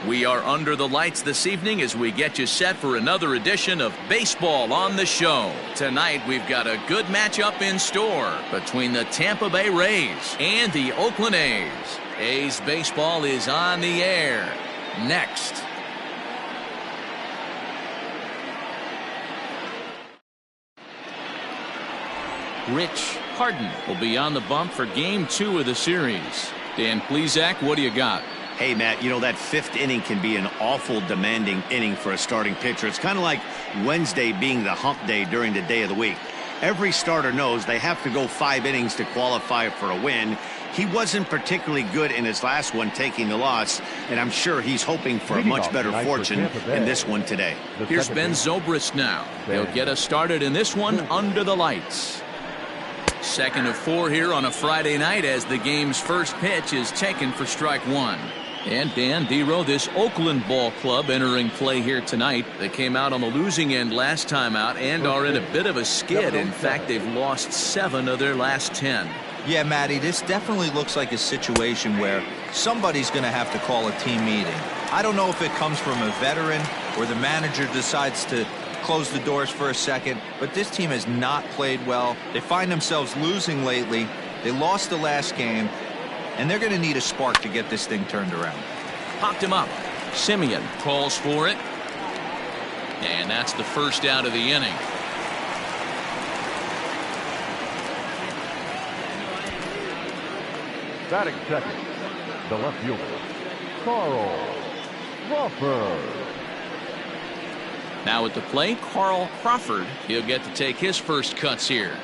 We are under the lights this evening as we get you set for another edition of Baseball on the Show. Tonight we've got a good matchup in store between the Tampa Bay Rays and the Oakland A's. A's baseball is on the air next. Rich Harden will be on the bump for Game 2 of the series. Dan Plesac, what do you got? Hey, Matt, you know, that fifth inning can be an awful demanding inning for a starting pitcher. It's kind of like Wednesday being the hump day during the day of the week. Every starter knows they have to go 5 innings to qualify for a win. He wasn't particularly good in his last one, taking the loss, and I'm sure he's hoping for a much better fortune in this one today. Here's Ben Zobrist now. He'll get us started in this one under the lights. Second of 4 here on a Friday night as the game's first pitch is taken for strike 1. And Dan Dero, this Oakland ball club entering play here tonight. They came out on the losing end last time out and are in a bit of a skid. In fact, they've lost 7 of their last 10. Yeah, Matty, this definitely looks like a situation where somebody's going to have to call a team meeting. I don't know if it comes from a veteran or the manager decides to close the doors for a second, but this team has not played well. They find themselves losing lately. They lost the last game, and they're going to need a spark to get this thing turned around. Popped him up. Simeon calls for it. And that's the first out of the inning. Batting second, the left fielder, Carl Crawford. Now at the plate, Carl Crawford. He'll get to take his first cuts here.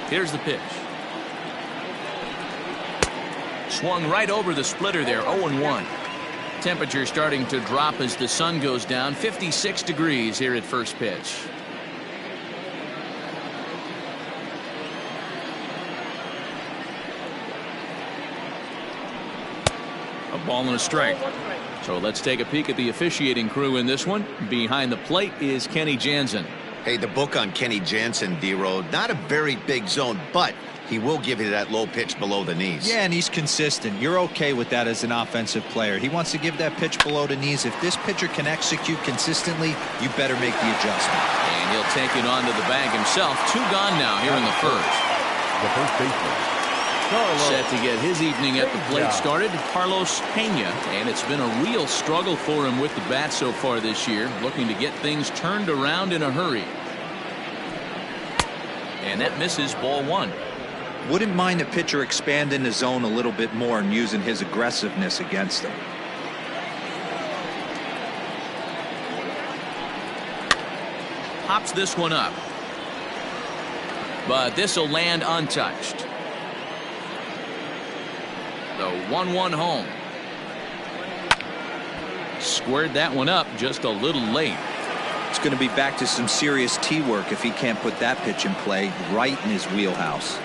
Here's the pitch. Swung right over the splitter there, 0-1. Temperature starting to drop as the sun goes down, 56 degrees here at first pitch. A ball and a strike. So let's take a peek at the officiating crew in this one. Behind the plate is Kenny Jansen. Hey, the book on Kenny Jansen, D-Road, not a very big zone, but he will give you that low pitch below the knees. Yeah, and he's consistent. You're okay with that as an offensive player. He wants to give that pitch below the knees. If this pitcher can execute consistently, you better make the adjustment. And he'll take it onto the bag himself. 2 gone now here in the first. The first baseman, Set to get his evening at the plate started, Carlos Pena, and it's been a real struggle for him with the bat so far this year, looking to get things turned around in a hurry. And that misses, ball 1. Wouldn't mind a pitcher expanding the zone a little bit more and using his aggressiveness against him. Pops this one up. But this will land untouched. The 1-1 home. Squared that one up just a little late. It's going to be back to some serious tee work if he can't put that pitch in play right in his wheelhouse.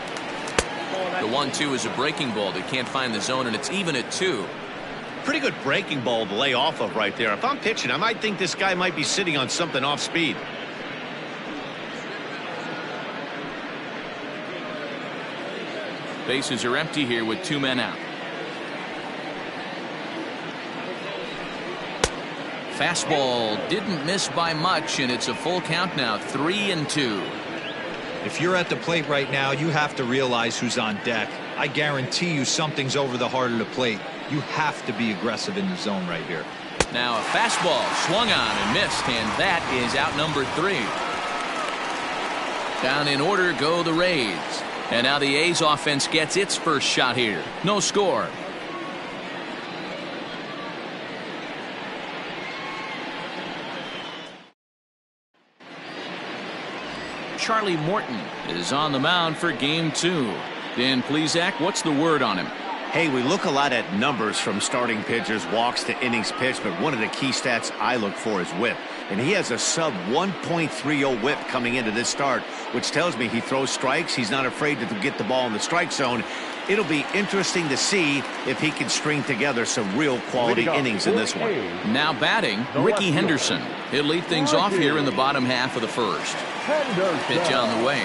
The 1-2 is a breaking ball that can't find the zone, and it's even at 2. Pretty good breaking ball to lay off of right there. If I'm pitching, I might think this guy might be sitting on something off speed. Bases are empty here with 2 men out. Fastball didn't miss by much, and it's a full count now, 3-2. If you're at the plate right now, you have to realize who's on deck. I guarantee you something's over the heart of the plate. You have to be aggressive in the zone right here. Now a fastball swung on and missed, and that is out number 3. Down in order go the Rays. And now the A's offense gets its first shot here. No score. Charlie Morton is on the mound for game 2. Dan Plesac, what's the word on him? Hey, we look a lot at numbers from starting pitchers, walks to innings pitched, but one of the key stats I look for is whip. And he has a sub 1.30 whip coming into this start, which tells me he throws strikes. He's not afraid to get the ball in the strike zone. It'll be interesting to see if he can string together some real quality innings in this one. Now batting, Ricky Henderson. He'll lead things off here in the bottom half of the first. Pitch on the way.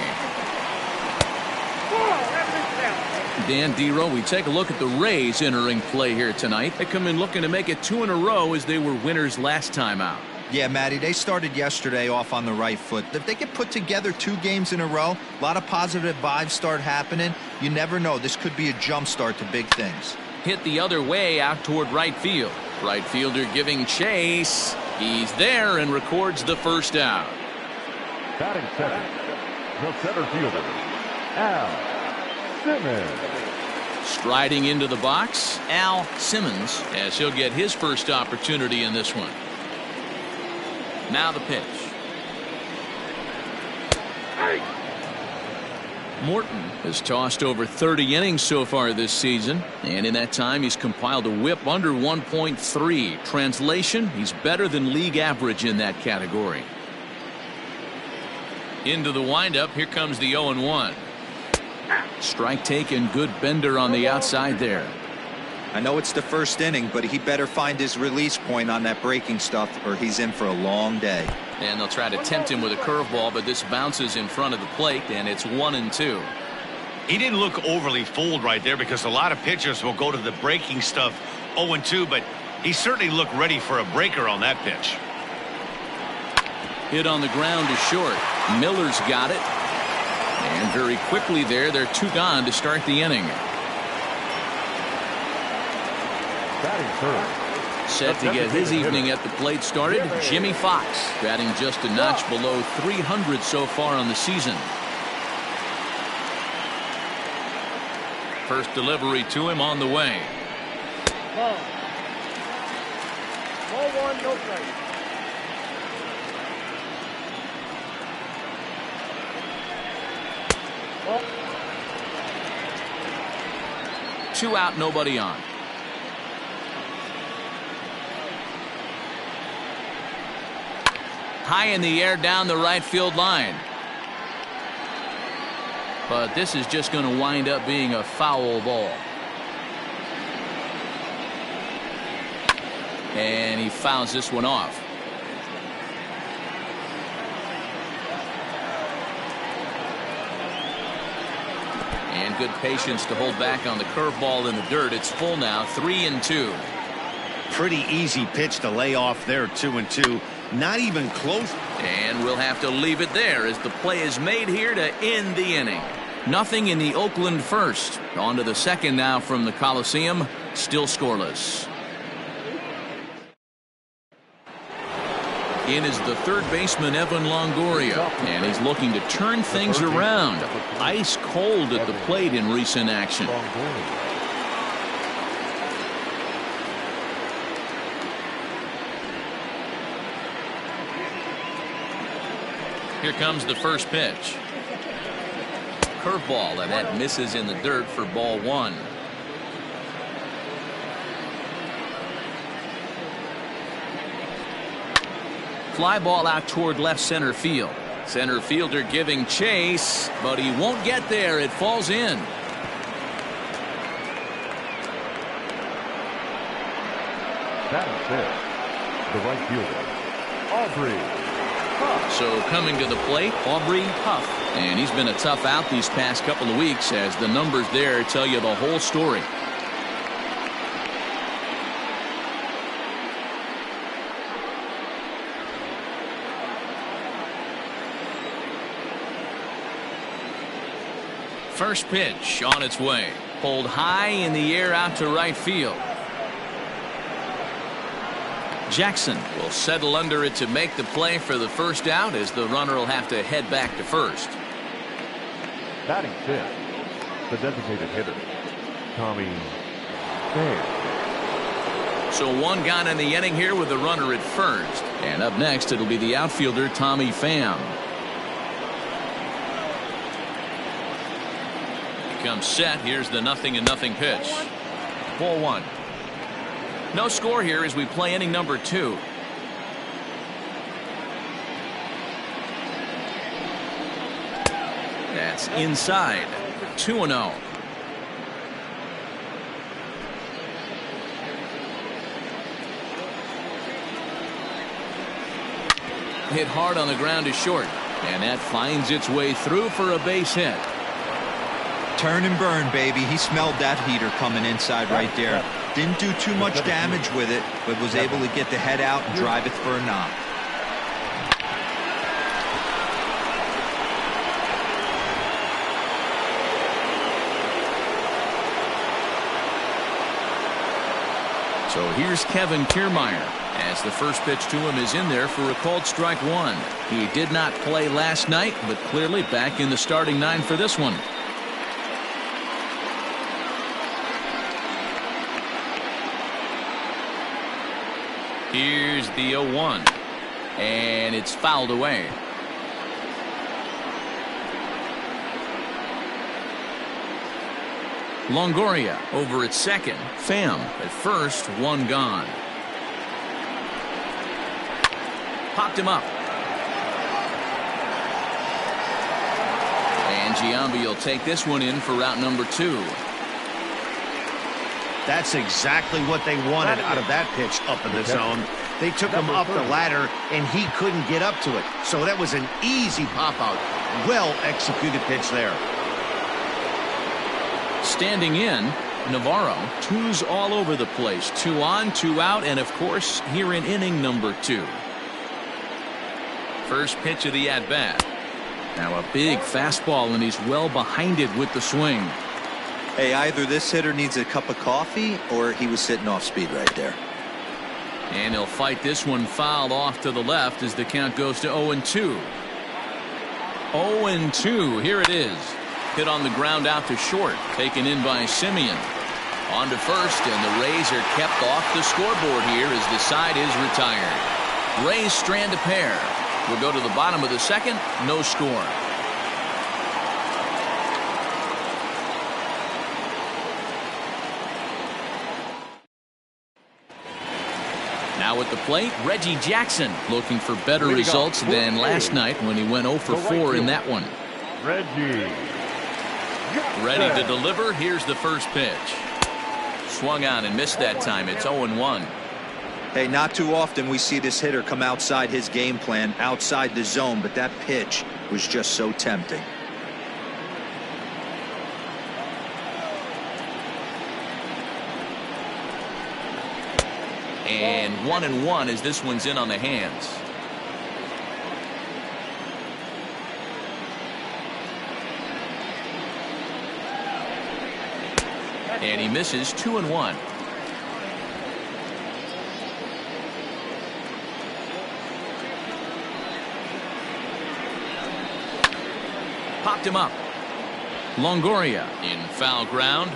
Dan Dero, we take a look at the Rays entering play here tonight. They come in looking to make it 2 in a row as they were winners last time out. Yeah, Matty, they started yesterday off on the right foot. If they could put together 2 games in a row, a lot of positive vibes start happening. You never know. This could be a jump start to big things. Hit the other way out toward right field. Right fielder giving chase. He's there and records the first out. Batting second, the center fielder, Al Simmons. Striding into the box, Al Simmons, as he'll get his first opportunity in this one. Now the pitch. Morton has tossed over 30 innings so far this season, and in that time he's compiled a whip under 1.3. Translation, he's better than league average in that category. Into the windup, here comes the 0-1. Strike taken, good bender on the outside there. I know it's the first inning, but he better find his release point on that breaking stuff or he's in for a long day. And they'll try to tempt him with a curveball, but this bounces in front of the plate, and it's 1-2. He didn't look overly fooled right there because a lot of pitchers will go to the breaking stuff 0-2, but he certainly looked ready for a breaker on that pitch. Hit on the ground to short. Miller's got it. And very quickly there, they're 2 gone to start the inning. Batting third, Set to get his evening at the plate started, Jimmy Fox, batting just a notch below 300 so far on the season. First delivery to him on the way. Ball 1, no strike. Ball. 2 out, nobody on. High in the air down the right field line. But this is just going to wind up being a foul ball. And he fouls this one off. And good patience to hold back on the curveball in the dirt. It's full now, 3-2. Pretty easy pitch to lay off there, 2-2. Not even close. And we'll have to leave it there as the play is made here to end the inning. Nothing in the Oakland first. On to the second now from the Coliseum. Still scoreless. In is the third baseman, Evan Longoria. And he's looking to turn things around. Ice cold at the plate in recent action. Here comes the first pitch. Curveball, and that misses in the dirt for ball 1. Fly ball out toward left center field. Center fielder giving chase, but he won't get there. It falls in. Batting fifth, the right fielder, Aubrey. So coming to the plate, Aubrey Huff. And he's been a tough out these past couple of weeks as the numbers there tell you the whole story. First pitch on its way. Pulled high in the air out to right field. Jackson will settle under it to make the play for the first out as the runner will have to head back to first. Batting fifth, the designated hitter, Tommy Pham. So 1 gone in the inning here with the runner at first. And up next it'll be the outfielder Tommy Pham. He comes set. Here's the 0-0 pitch. Ball 1. No score here as we play inning number 2. That's inside. 2-0. Hit hard on the ground to short, and that finds its way through for a base hit. Turn and burn, baby. He smelled that heater coming inside right there. Didn't do too much damage with it, but was able to get the head out and drive it for a knock. So here's Kevin Kiermaier as the first pitch to him is in there for a called strike one. He did not play last night, but clearly back in the starting nine for this one. Here's the 0-1, and it's fouled away. Longoria over at second. Pham at first, one gone. Popped him up. And Giambi will take this one in for route number 2. That's exactly what they wanted out of that pitch up in the zone. They took him up the ladder, and he couldn't get up to it. So that was an easy pop-out. Well-executed pitch there. Standing in, Navarro, 2s all over the place. 2 on, 2 out, and of course, here in inning number 2. First pitch of the at-bat. Now a big fastball, and he's well behind it with the swing. Hey, either this hitter needs a cup of coffee or he was sitting off speed right there. And he'll fight this one fouled off to the left as the count goes to 0-2. 0-2, here it is. Hit on the ground out to short, taken in by Simeon. On to first, and the Rays are kept off the scoreboard here as the side is retired. Rays strand a pair. We'll go to the bottom of the second, no score. Now at the plate, Reggie Jackson looking for better results than last night when he went 0 for 4 in that one. Reggie. Ready to deliver. Here's the first pitch. Swung on and missed that time. It's 0-1. Hey, not too often we see this hitter come outside his game plan, outside the zone, but that pitch was just so tempting. And 1-1 as this one's in on the hands. And he misses 2-1. Popped him up. Longoria in foul ground.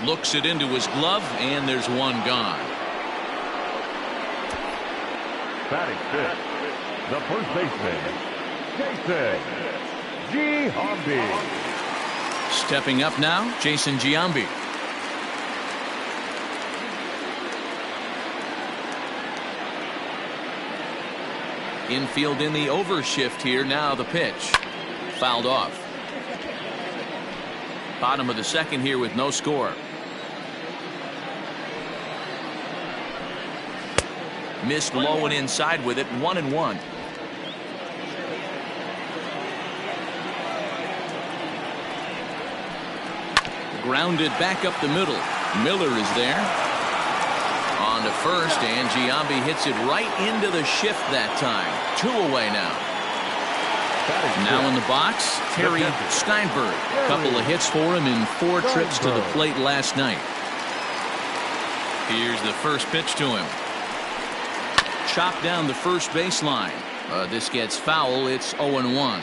Looks it into his glove, and there's one gone. Batting fifth, the first baseman, Jason Giambi. Stepping up now, Jason Giambi. Infield in the overshift here. Now the pitch. Fouled off. Bottom of the second here with no score. Missed low and inside with it. 1-1. Grounded back up the middle. Miller is there. On to first, and Giambi hits it right into the shift that time. 2 away now. Now in the box, Terry Steinberg. A couple of hits for him in 4 trips to the plate last night. Here's the first pitch to him. Chopped down the first baseline. This gets foul. It's 0-1.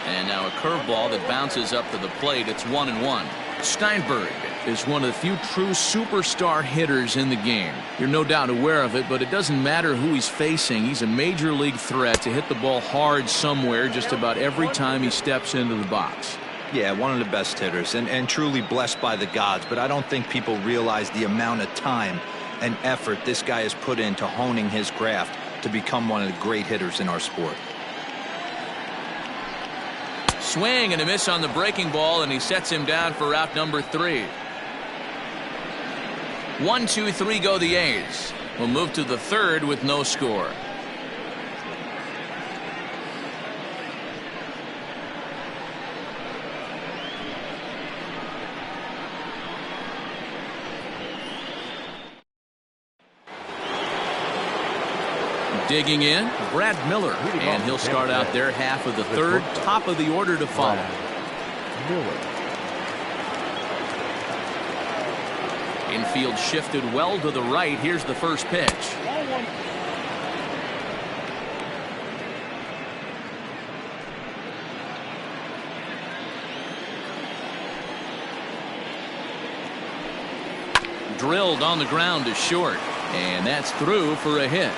And now a curveball that bounces up to the plate. It's 1-1. Steinberg is one of the few true superstar hitters in the game. You're no doubt aware of it, but it doesn't matter who he's facing. He's a major league threat to hit the ball hard somewhere just about every time he steps into the box. Yeah, one of the best hitters and truly blessed by the gods, but I don't think people realize the amount of time and effort this guy has put into honing his craft to become one of the great hitters in our sport. Swing and a miss on the breaking ball, and he sets him down for out number 3. 1-2-3 go the A's. We'll move to the third with no score. Digging in, Brad Miller, and he'll start out their half of the third, top of the order to follow. Infield shifted well to the right. Here's the first pitch. Drilled on the ground to short, and that's through for a hit.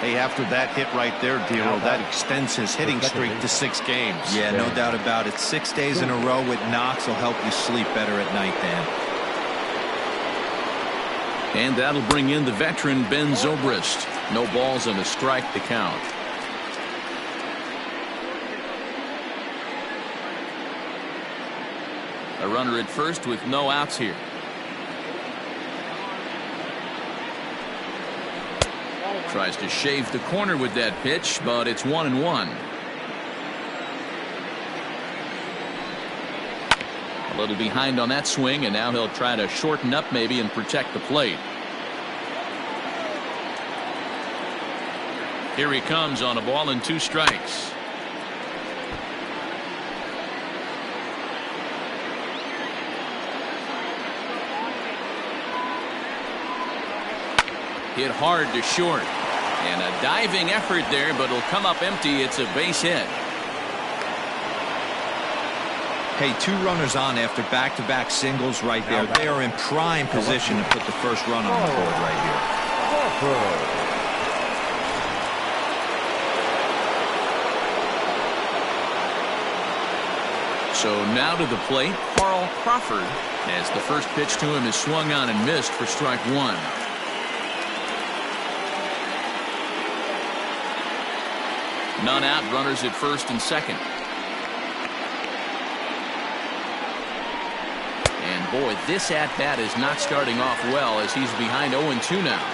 Hey, after that hit right there, Dero, that extends his hitting streak to 6 games. Yeah, no doubt about it. 6 days in a row with knocks will help you sleep better at night, Dan. And that'll bring in the veteran Ben Zobrist. No balls and a strike to count. A runner at first with no outs here. Tries to shave the corner with that pitch, but it's 1-1. A little behind on that swing, and now he'll try to shorten up maybe and protect the plate. Here he comes on a ball and 2 strikes. Hit hard to short. And a diving effort there, but it'll come up empty. It's a base hit. Hey, 2 runners on after back-to-back singles right there. They are in prime position to put the first run on the board right here. So now to the plate, Carl Crawford, as the first pitch to him is swung on and missed for strike 1. None out, runners at first and second. And boy, this at-bat is not starting off well as he's behind 0-2 now.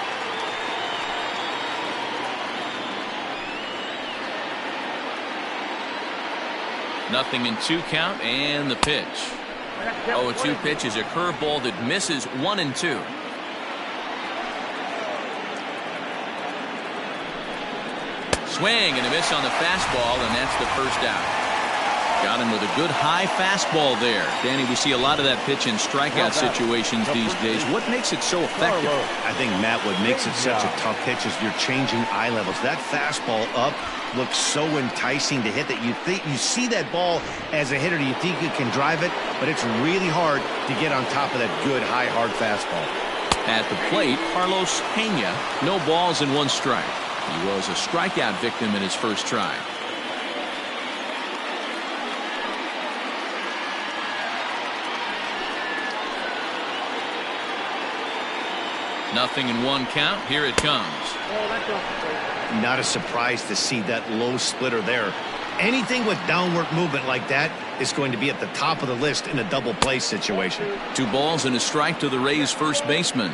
Nothing in 2 count, and the pitch. 0-2 pitch is a curveball that misses 1-2. Swing and a miss on the fastball, and that's the first out. Got him with a good high fastball there. Danny, we see a lot of that pitch in strikeout situations these days. What makes it so effective? I think, Matt, what makes it such a tough pitch is you're changing eye levels. That fastball up looks so enticing to hit that you think you see that ball as a hitter. You think you can drive it, but it's really hard to get on top of that good high hard fastball. At the plate, Carlos Pena, no balls and 1 strike. He was a strikeout victim in his first try. Nothing in 1 count. Here it comes. Not a surprise to see that low splitter there. Anything with downward movement like that is going to be at the top of the list in a double play situation. 2 balls and a strike to the Rays first baseman.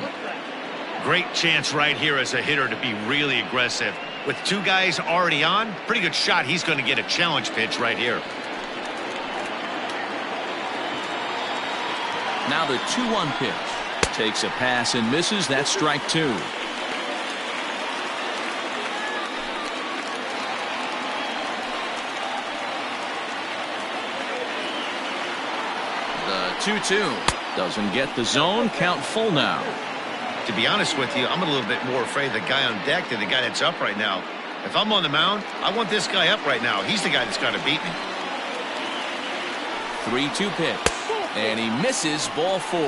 Great chance right here as a hitter to be really aggressive. With 2 guys already on, pretty good shot. He's going to get a challenge pitch right here. Now the 2-1 pitch. Takes a pass and misses. That's strike 2. The 2-2 doesn't get the zone. Count full now. To be honest with you, I'm a little bit more afraid of the guy on deck than the guy that's up right now. If I'm on the mound, I want this guy up right now. He's the guy that's got to beat me. 3-2 pitch. And he misses, ball 4.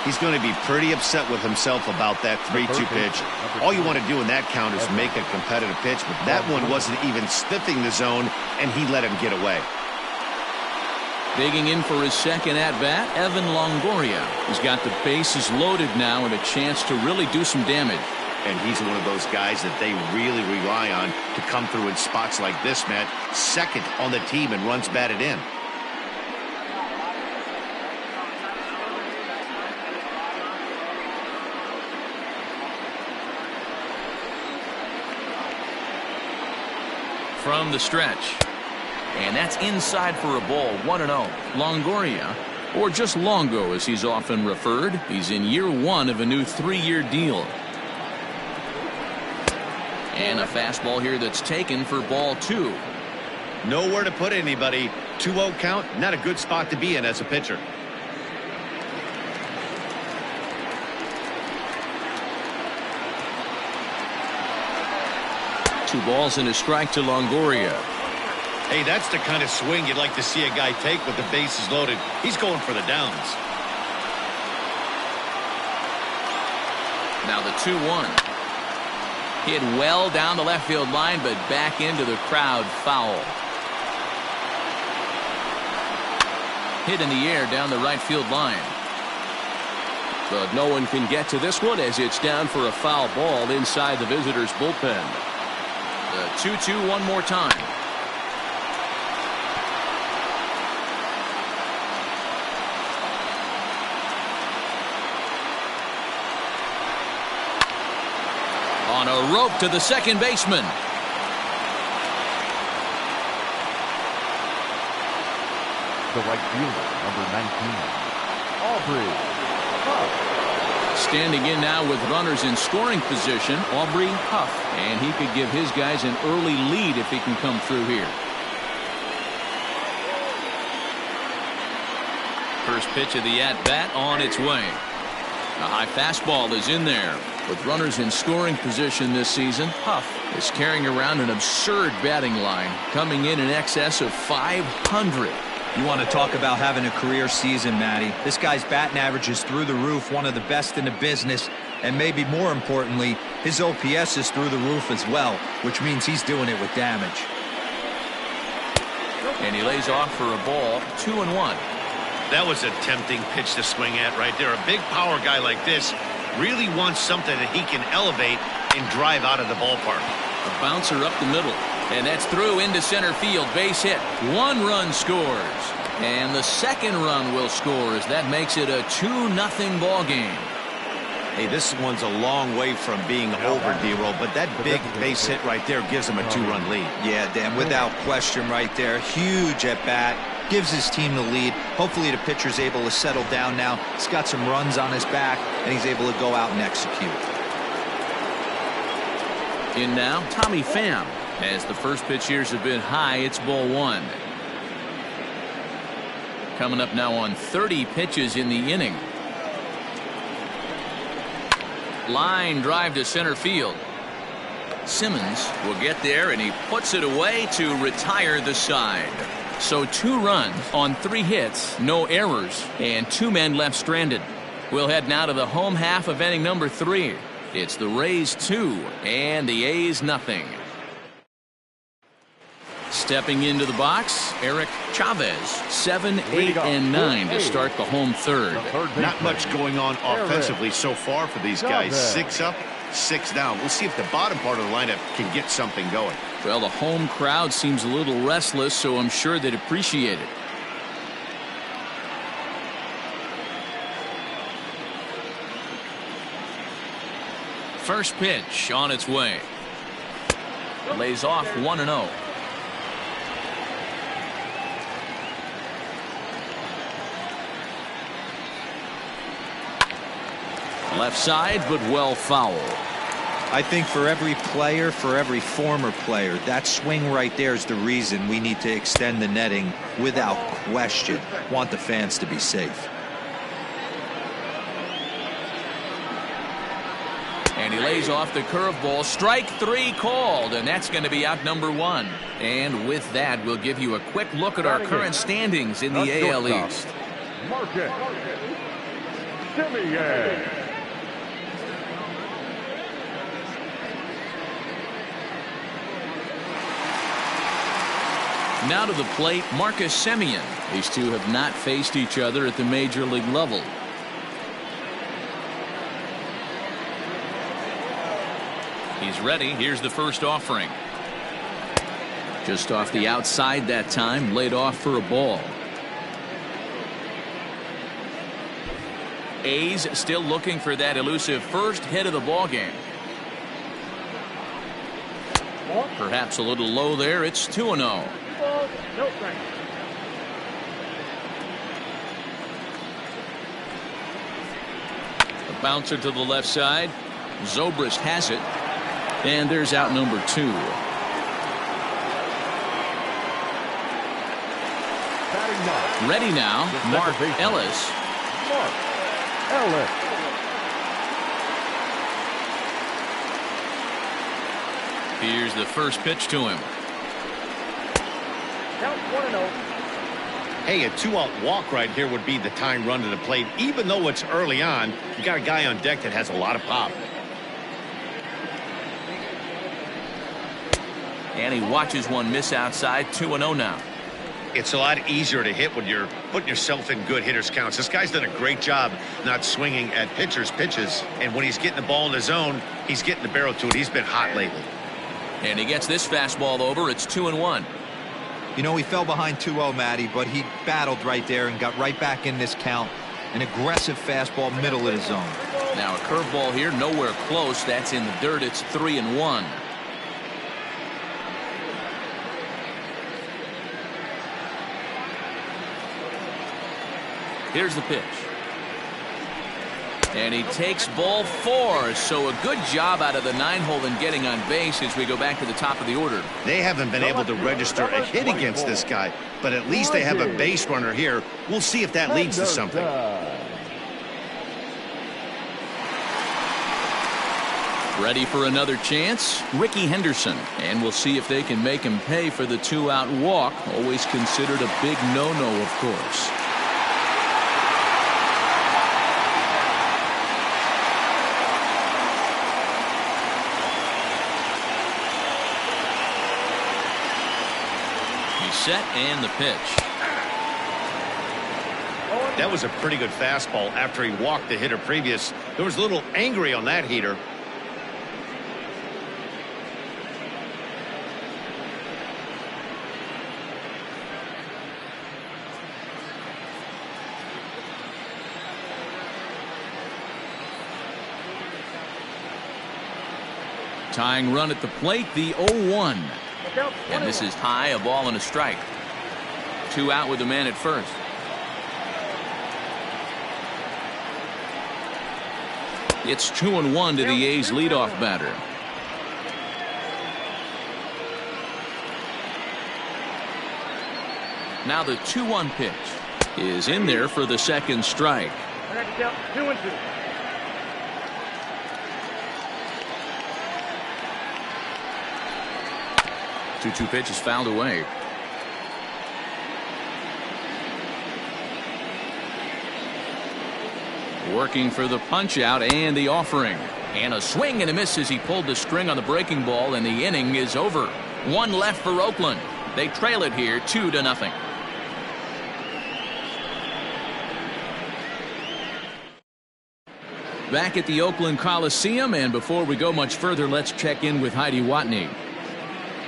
He's going to be pretty upset with himself about that 3-2 pitch. All you want to do in that count is make a competitive pitch, but that one wasn't even sniffing the zone, and he let him get away. Digging in for his second at-bat, Evan Longoria. He's got the bases loaded now and a chance to really do some damage. And he's one of those guys that they really rely on to come through in spots like this, Matt. Second on the team and runs batted in. From the stretch. And that's inside for a ball, 1-0. Longoria or just Longo as he's often referred. He's in year 1 of a new 3-year deal. And a fastball here that's taken for ball 2. Nowhere to put anybody. 2-0 count, not a good spot to be in as a pitcher. Two balls and a strike to Longoria. Hey, that's the kind of swing you'd like to see a guy take with the bases loaded. He's going for the downs. Now the 2-1. Hit well down the left field line, but back into the crowd, foul. Hit in the air down the right field line. But no one can get to this one as it's down for a foul ball inside the visitors' bullpen. The 2-2 one more time. On a rope to the second baseman. The right fielder, number 19, Aubrey. Standing in now with runners in scoring position, Aubrey Huff. And he could give his guys an early lead if he can come through here. First pitch of the at-bat on its way. A high fastball is in there. With runners in scoring position this season, Huff is carrying around an absurd batting line, coming in excess of 500. You want to talk about having a career season, Matty. This guy's batting average is through the roof, one of the best in the business, and maybe more importantly, his OPS is through the roof as well, which means he's doing it with damage. And he lays off for a ball, 2-1. That was a tempting pitch to swing at right there. A big power guy like this really wants something that he can elevate and drive out of the ballpark. A bouncer up the middle, and that's through into center field. Base hit. 1 run scores, and the second run will score as that makes it a 2-0 ball game. Hey, this one's a long way from being over, D-Roll, but that big base hit right there gives him a 2-run lead. Yeah, Dan, without question right there. Huge at bat. Gives his team the lead. Hopefully the pitcher's able to settle down now. He's got some runs on his back, and he's able to go out and execute. In now, Tommy Pham. As the first pitch here's a bit high, it's ball 1. Coming up now on 30 pitches in the inning. Line drive to center field. Simmons will get there, and he puts it away to retire the side. So 2 runs on 3 hits, no errors, and 2 men left stranded. We'll head now to the home half of inning number 3. It's the Rays 2 and the A's nothing. Stepping into the box, Eric Chavez, 7, 8, and 9 to start the home third. Not much going on offensively so far for these guys. 6 up, 6 down. We'll see if the bottom part of the lineup can get something going. Well, the home crowd seems a little restless, so I'm sure they'd appreciate it. First pitch on its way. Lays off 1-0. Left side, but well foul. I think for every player, for every former player, that swing right there is the reason we need to extend the netting without question. Want the fans to be safe. And he lays off the curveball. Strike 3 called, and that's going to be out number 1. And with that, we'll give you a quick look at our current standings in the AL East. Marcus Semien. Now to the plate, Marcus Semien. These two have not faced each other at the major league level. He's ready. Here's the first offering. Just off the outside that time, laid off for a ball. A's still looking for that elusive first hit of the ball game. Perhaps a little low there. It's 2-0. No strike. Bouncer to the left side. Zobrist has it. And there's out number 2. Ready now, Mark Ellis. Mark Ellis. Here's the first pitch to him. Count 1-0. Hey, a 2-out walk right here would be the time run to the plate. Even though it's early on, you got a guy on deck that has a lot of pop. And he watches one miss outside. 2-0 now. It's a lot easier to hit when you're putting yourself in good hitters counts. This guy's done a great job not swinging at pitchers' pitches. And when he's getting the ball in the zone, he's getting the barrel to it. He's been hot lately. And he gets this fastball over. It's 2-1. You know, he fell behind 2-0, Matty, but he battled right there and got right back in this count. An aggressive fastball, middle of the zone. Now a curveball here, nowhere close. That's in the dirt. It's 3-1. Here's the pitch. And he takes ball 4. So a good job out of the 9-hole in getting on base as we go back to the top of the order. They haven't been able to register a hit against this guy, but at least they have a base runner here. We'll see if that leads to something. Ready for another chance? Ricky Henderson. And we'll see if they can make him pay for the 2-out walk. Always considered a big no-no, of course. Set and the pitch. That was a pretty good fastball after he walked the hitter previous. There was a little angry on that heater. Tying run at the plate, the 0-1. And this is high, a ball and a strike. 2 out with the man at first. It's 2-1 to the A's leadoff batter. Now the 2-1 pitch is in there for the second strike. 2-2. 2-2 pitch is fouled away. Working for the punch out and the offering. And a swing and a miss as he pulled the string on the breaking ball, and the inning is over. 1 left for Oakland. They trail it here 2-0. Back at the Oakland Coliseum, and before we go much further, let's check in with Heidi Watney.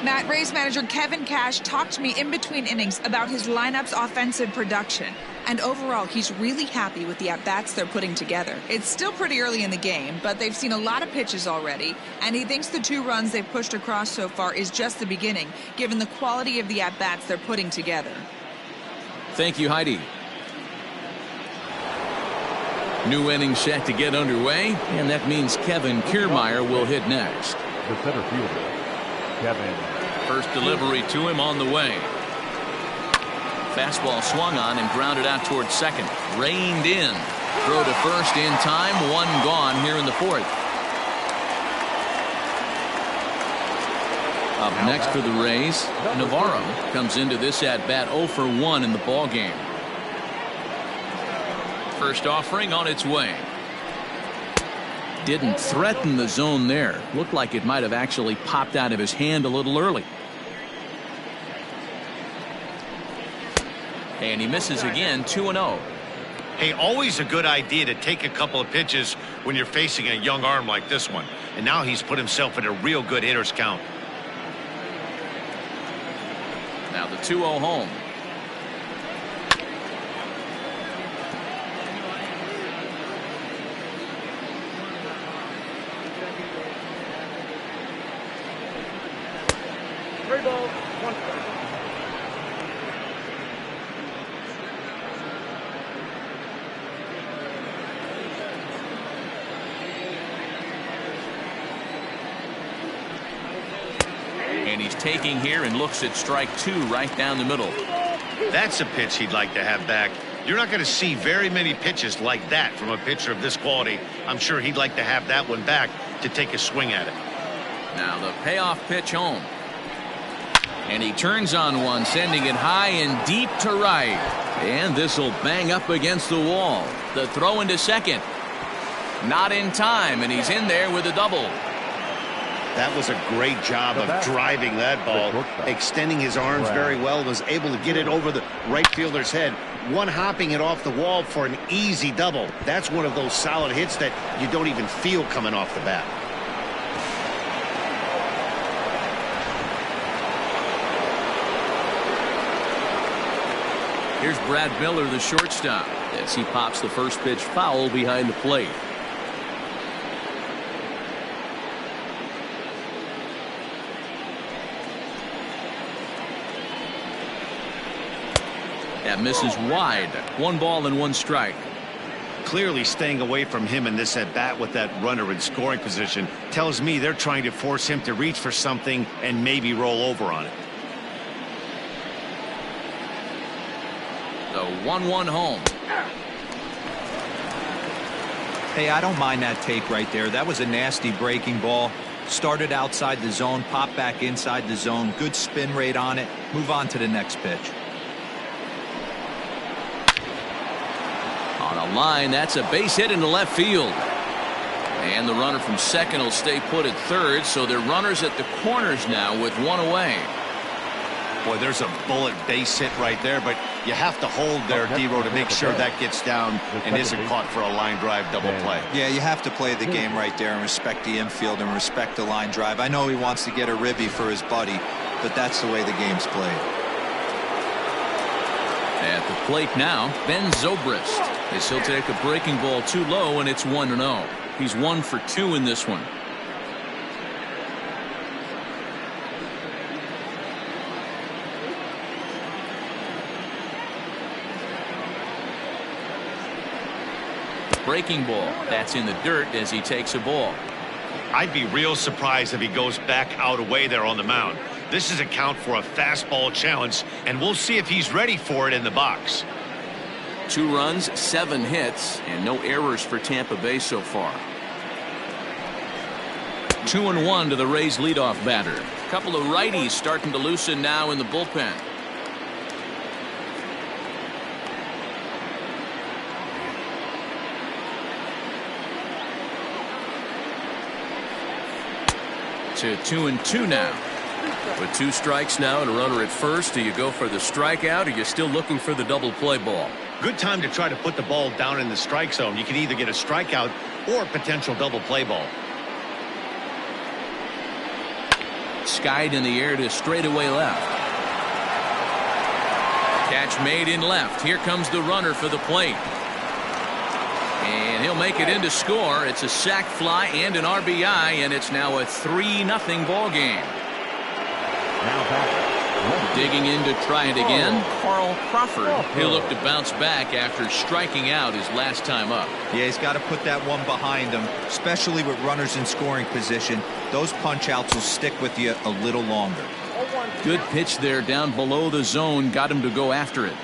Matt, Rays manager Kevin Cash talked to me in between innings about his lineup's offensive production. And overall, he's really happy with the at-bats they're putting together. It's still pretty early in the game, but they've seen a lot of pitches already. And he thinks the 2 runs they've pushed across so far is just the beginning, given the quality of the at-bats they're putting together. Thank you, Heidi. New inning set to get underway, and that means Kevin Kiermaier will hit next. The center fielder, Kevin. First delivery to him on the way. Fastball swung on and grounded out towards second. Reined in. Throw to first in time. 1 gone here in the 4th. Up next for the Rays, Navarro comes into this at bat 0 for 1 in the ball game. First offering on its way. Didn't threaten the zone there. Looked like it might have actually popped out of his hand a little early. And he misses again. 2-0. Hey, always a good idea to take a couple of pitches when you're facing a young arm like this one. And now he's put himself in a real good hitter's count. Now the 2-0 home. Three balls, 1 strike. taking here and looks at strike 2 right down the middle. That's a pitch he'd like to have back. You're not going to see very many pitches like that from a pitcher of this quality. I'm sure he'd like to have that one back to take a swing at it. Now the payoff pitch home. And he turns on one, sending it high and deep to right. And this will bang up against the wall. The throw into second. Not in time, and he's in there with a double. That was a great job of driving that ball, extending his arms very well, was able to get it over the right fielder's head, one-hopping it off the wall for an easy double. That's one of those solid hits that you don't even feel coming off the bat. Here's Brad Miller, the shortstop, as he pops the first pitch foul behind the plate. That misses wide. 1 ball and 1 strike. Clearly staying away from him in this at-bat with that runner in scoring position tells me they're trying to force him to reach for something and maybe roll over on it. The 1-1 home. Hey, I don't mind that take right there. That was a nasty breaking ball. Started outside the zone, popped back inside the zone. Good spin rate on it. Move on to the next pitch. On a line, that's a base hit into left field. And the runner from second will stay put at third, so they're runners at the corners now with 1 away. Boy, there's a bullet base hit right there, but you have to hold there, D-Row, to make sure that gets down and isn't caught for a line drive double play. Yeah, you have to play the game right there and respect the infield and respect the line drive. I know he wants to get a ribby for his buddy, but that's the way the game's played. At the plate now, Ben Zobrist, as he'll take a breaking ball too low, and it's 1-0. He's 1 for 2 in this one. Breaking ball, that's in the dirt as he takes a ball. I'd be real surprised if he goes back out away there on the mound. This is a count for a fastball challenge, and we'll see if he's ready for it in the box. 2 runs, 7 hits, and no errors for Tampa Bay so far. 2-1 to the Rays leadoff batter. A couple of righties starting to loosen now in the bullpen. To 2-2 now. With 2 strikes now and a runner at first, do you go for the strikeout, or are you still looking for the double play ball? Good time to try to put the ball down in the strike zone. You can either get a strikeout or a potential double play ball. Skied in the air to straightaway left. Catch made in left. Here comes the runner for the plate. And he'll make it in to score. It's a sac fly and an RBI, and it's now a 3-0 ball game. Digging in to try it again, Carl Crawford. He'll look to bounce back after striking out his last time up. Yeah, he's got to put that one behind him, especially with runners in scoring position. Those punch outs will stick with you a little longer. Good pitch there down below the zone, got him to go after it.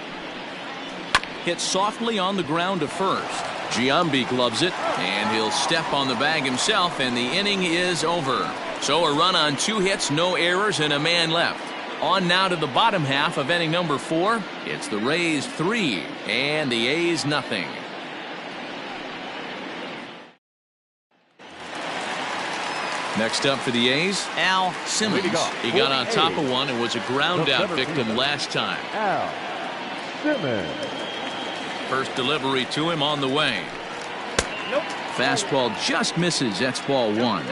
Hit softly on the ground to first. Giambi gloves it, and he'll step on the bag himself, and the inning is over. So a run on 2 hits, no errors, and a man left. On now to the bottom half of inning number 4. It's the Rays 3 and the A's nothing. Next up for the A's, Al Simmons. He got on top of one and was a ground out victim last time. Al Simmons. First delivery to him on the way. Fastball just misses. That's ball 1.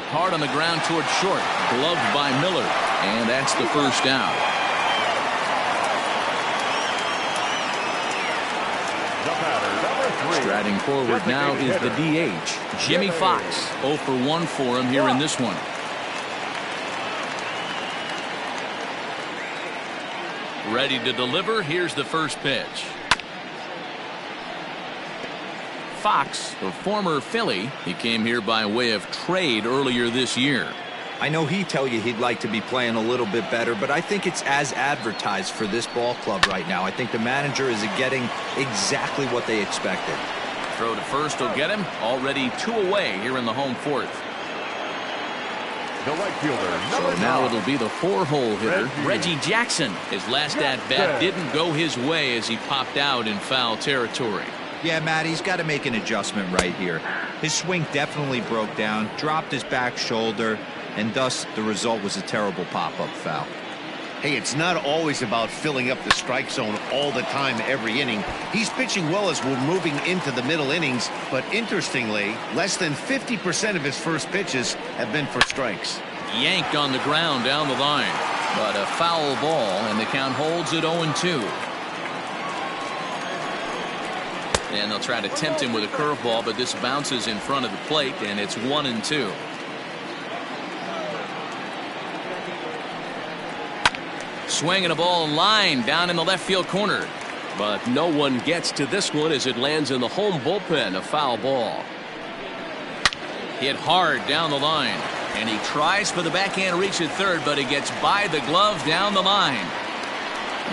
Hard on the ground toward short. Gloved by Miller. And that's the first out. Striding forward now is the DH, Jimmy Fox. 0 for 1 for him here in this one. Ready to deliver. Here's the first pitch. Fox, the former Philly. He came here by way of trade earlier this year. I know he'd tell you he'd like to be playing a little bit better, but I think it's as advertised for this ball club right now. I think the manager is getting exactly what they expected. Throw to first will get him. Already 2 away here in the home fourth. The right fielder, So now it'll be the 4-hole hitter, Reggie Jackson. His last at-bat didn't go his way as he popped out in foul territory. Yeah, Matt, he's got to make an adjustment right here. His swing definitely broke down, dropped his back shoulder, and thus the result was a terrible pop-up foul. Hey, it's not always about filling up the strike zone all the time every inning. He's pitching well as we're moving into the middle innings, but interestingly, less than 50% of his first pitches have been for strikes. Yanked on the ground down the line, but a foul ball, and the count holds at 0-2. And they'll try to tempt him with a curveball, but this bounces in front of the plate, and it's 1-2. Swinging a ball in line down in the left field corner. But no one gets to this one as it lands in the home bullpen. A foul ball. Hit hard down the line. And he tries for the backhand reach at third, but he gets by the glove down the line.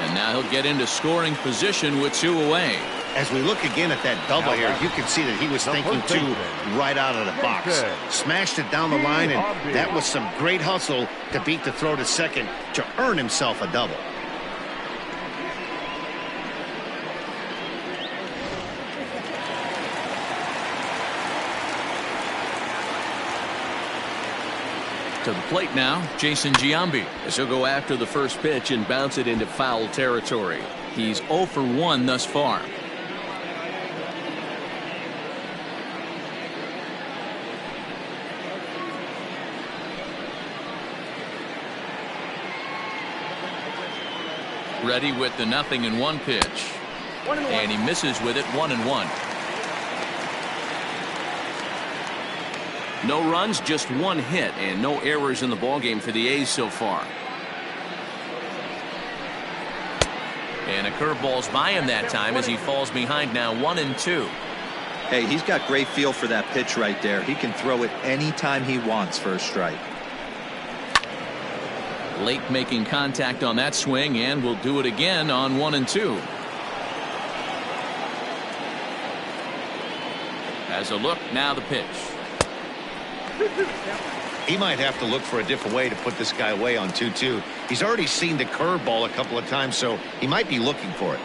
And now he'll get into scoring position with 2 away. As we look again at that double here, you can see that he was thinking too right out of the box. Smashed it down the line, and that was some great hustle to beat the throw to second to earn himself a double. To the plate now, Jason Giambi, as he'll go after the first pitch and bounce it into foul territory. He's 0 for 1 thus far. Ready with the 0-1 pitch. And he misses with it. 1-1. No runs, just 1 hit, and no errors in the ballgame for the A's so far. And a curveball's by him that time as he falls behind now 1-2. Hey, he's got great feel for that pitch right there. He can throw it anytime he wants for a strike. Late making contact on that swing, and will do it again on 1-2. As a look, now the pitch. He might have to look for a different way to put this guy away on 2-2. He's already seen the curveball a couple of times, so he might be looking for it.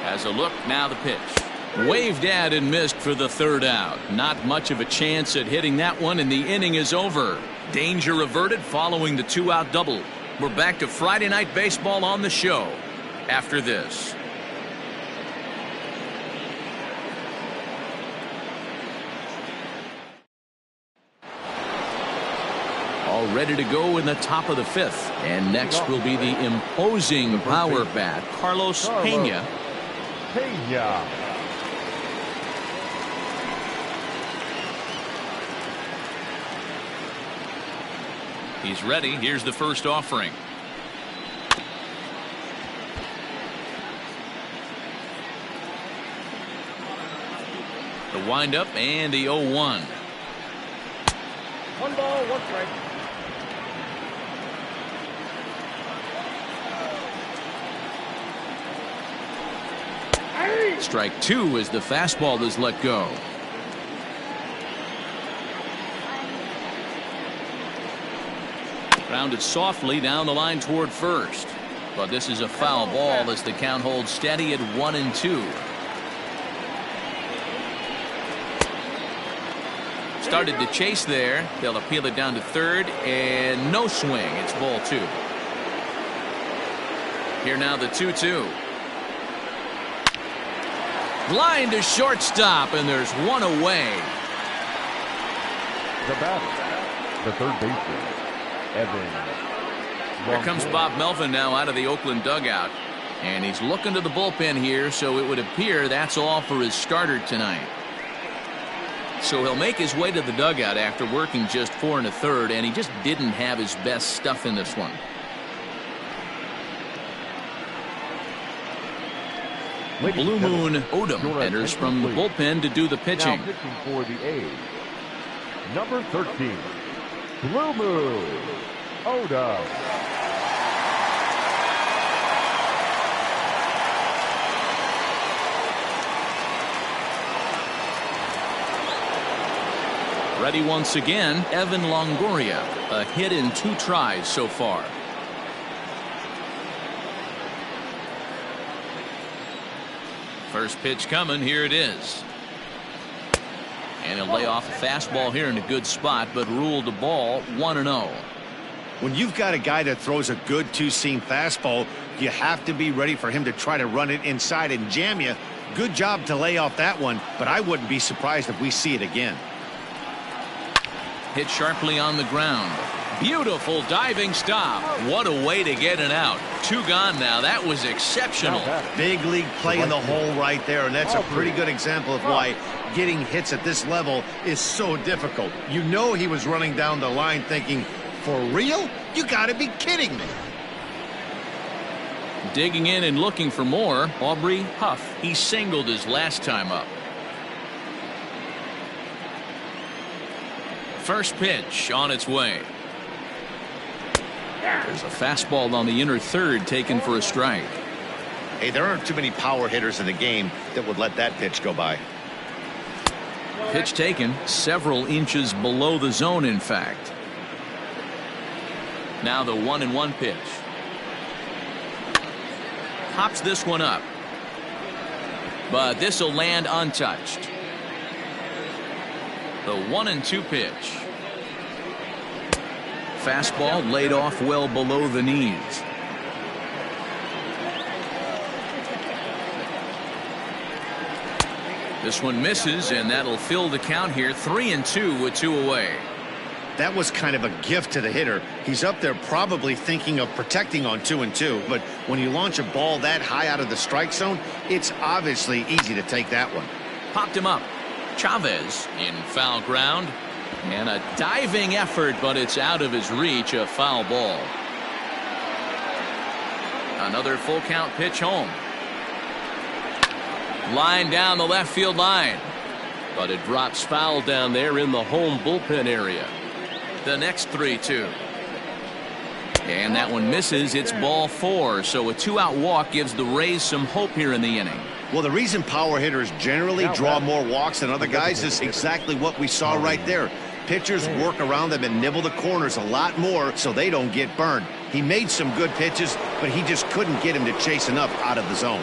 As a look, now the pitch. Waved at and missed for the 3rd out. Not much of a chance at hitting that one, and the inning is over. Danger averted following the 2-out double. We're back to Friday Night Baseball on the show after this. All ready to go in the top of the 5th. And next will be the imposing power bat, Carlos Pena. He's ready. Here's the first offering. The windup and the 0-1. 1 ball, 1 strike. Strike 2 as the fastball is let go. Grounded softly down the line toward first. But this is a foul ball as the count holds steady at 1-2. Started to chase there. They'll appeal it down to third, and no swing. It's ball 2. Here now the 2-2. Line to shortstop, and there's 1 away. The batter, the third baseman, Evan. Here comes Bob Melvin now out of the Oakland dugout, and he's looking to the bullpen here, so it would appear that's all for his starter tonight. So he'll make his way to the dugout after working just 4 1/3, and he just didn't have his best stuff in this one. Blue Moon Odom enters from the bullpen to do the pitching. Now pitching for the A's, number 13, Blue Moon Odom. Ready once again, Evan Longoria. A hit in 2 tries so far. First pitch coming, here it is. And he'll lay off a fastball here in a good spot, but ruled a ball 1-0. When you've got a guy that throws a good two-seam fastball, you have to be ready for him to try to run it inside and jam you. Good job to lay off that one, but I wouldn't be surprised if we see it again. Hit sharply on the ground. Beautiful diving stop. What a way to get it out. 2 gone now. That was exceptional. Big league play in the hole right there, and that's a pretty good example of why getting hits at this level is so difficult. You know he was running down the line thinking, for real? You got to be kidding me. Digging in and looking for more, Aubrey Huff. He singled his last time up. First pitch on its way. There's a fastball on the inner third taken for a strike. Hey, there aren't too many power hitters in the game that would let that pitch go by. Pitch taken several inches below the zone, in fact. Now the 1-1 pitch. Pops this one up. But this will land untouched. The 1-2 pitch. Fastball laid off well below the knees. This one misses, and that'll fill the count here. 3-2 with 2 away. That was kind of a gift to the hitter. He's up there probably thinking of protecting on 2-2, but when you launch a ball that high out of the strike zone, it's obviously easy to take that one. Popped him up. Chavez in foul ground, and a diving effort, but it's out of his reach. A foul ball. Another full count pitch home. Line down the left field line, but it drops foul down there in the home bullpen area. The next 3-2, and that one misses. It's ball 4, so a 2-out walk gives the Rays some hope here in the inning. Well, the reason power hitters generally draw more walks than other guys is exactly what we saw right there. Pitchers work around them and nibble the corners a lot more so they don't get burned. He made some good pitches, but he just couldn't get him to chase enough out of the zone.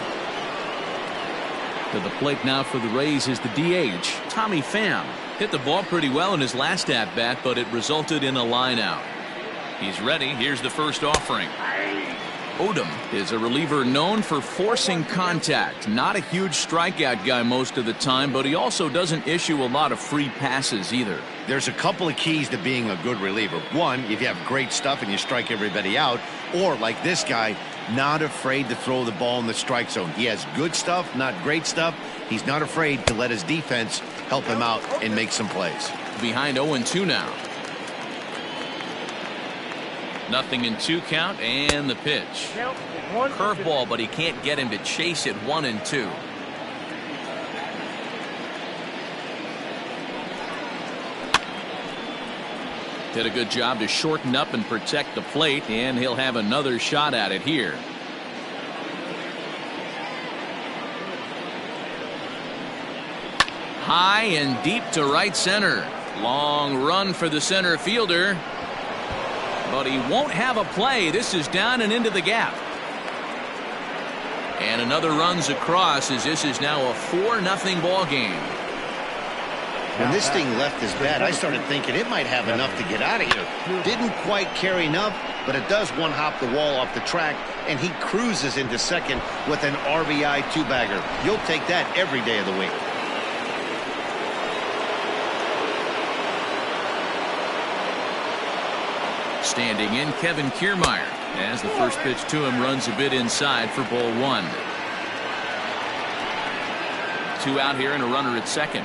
To the plate now for the Rays is the DH, Tommy Pham. Hit the ball pretty well in his last at-bat, but it resulted in a line out. He's ready. Here's the first offering. Odom is a reliever known for forcing contact. Not a huge strikeout guy most of the time, but he also doesn't issue a lot of free passes either. There's a couple of keys to being a good reliever. One, if you have great stuff and you strike everybody out, or like this guy, not afraid to throw the ball in the strike zone. He has good stuff, not great stuff. He's not afraid to let his defense help him out and make some plays. Behind 0-2 now. Nothing in 2 count, and the pitch. Curveball, but he can't get him to chase it. 1-2. Did a good job to shorten up and protect the plate, and he'll have another shot at it here. High and deep to right center. Long run for the center fielder, but he won't have a play. This is down and into the gap. And another runs across as this is now a 4-0 ball game. When this thing left his bat, I started thinking it might have enough to get out of here. Didn't quite carry enough, but it does one-hop the wall off the track, and he cruises into second with an RBI 2-bagger. You'll take that every day of the week. Standing in, Kevin Kiermaier, as the first pitch to him runs a bit inside for ball 1. 2 out here and a runner at second.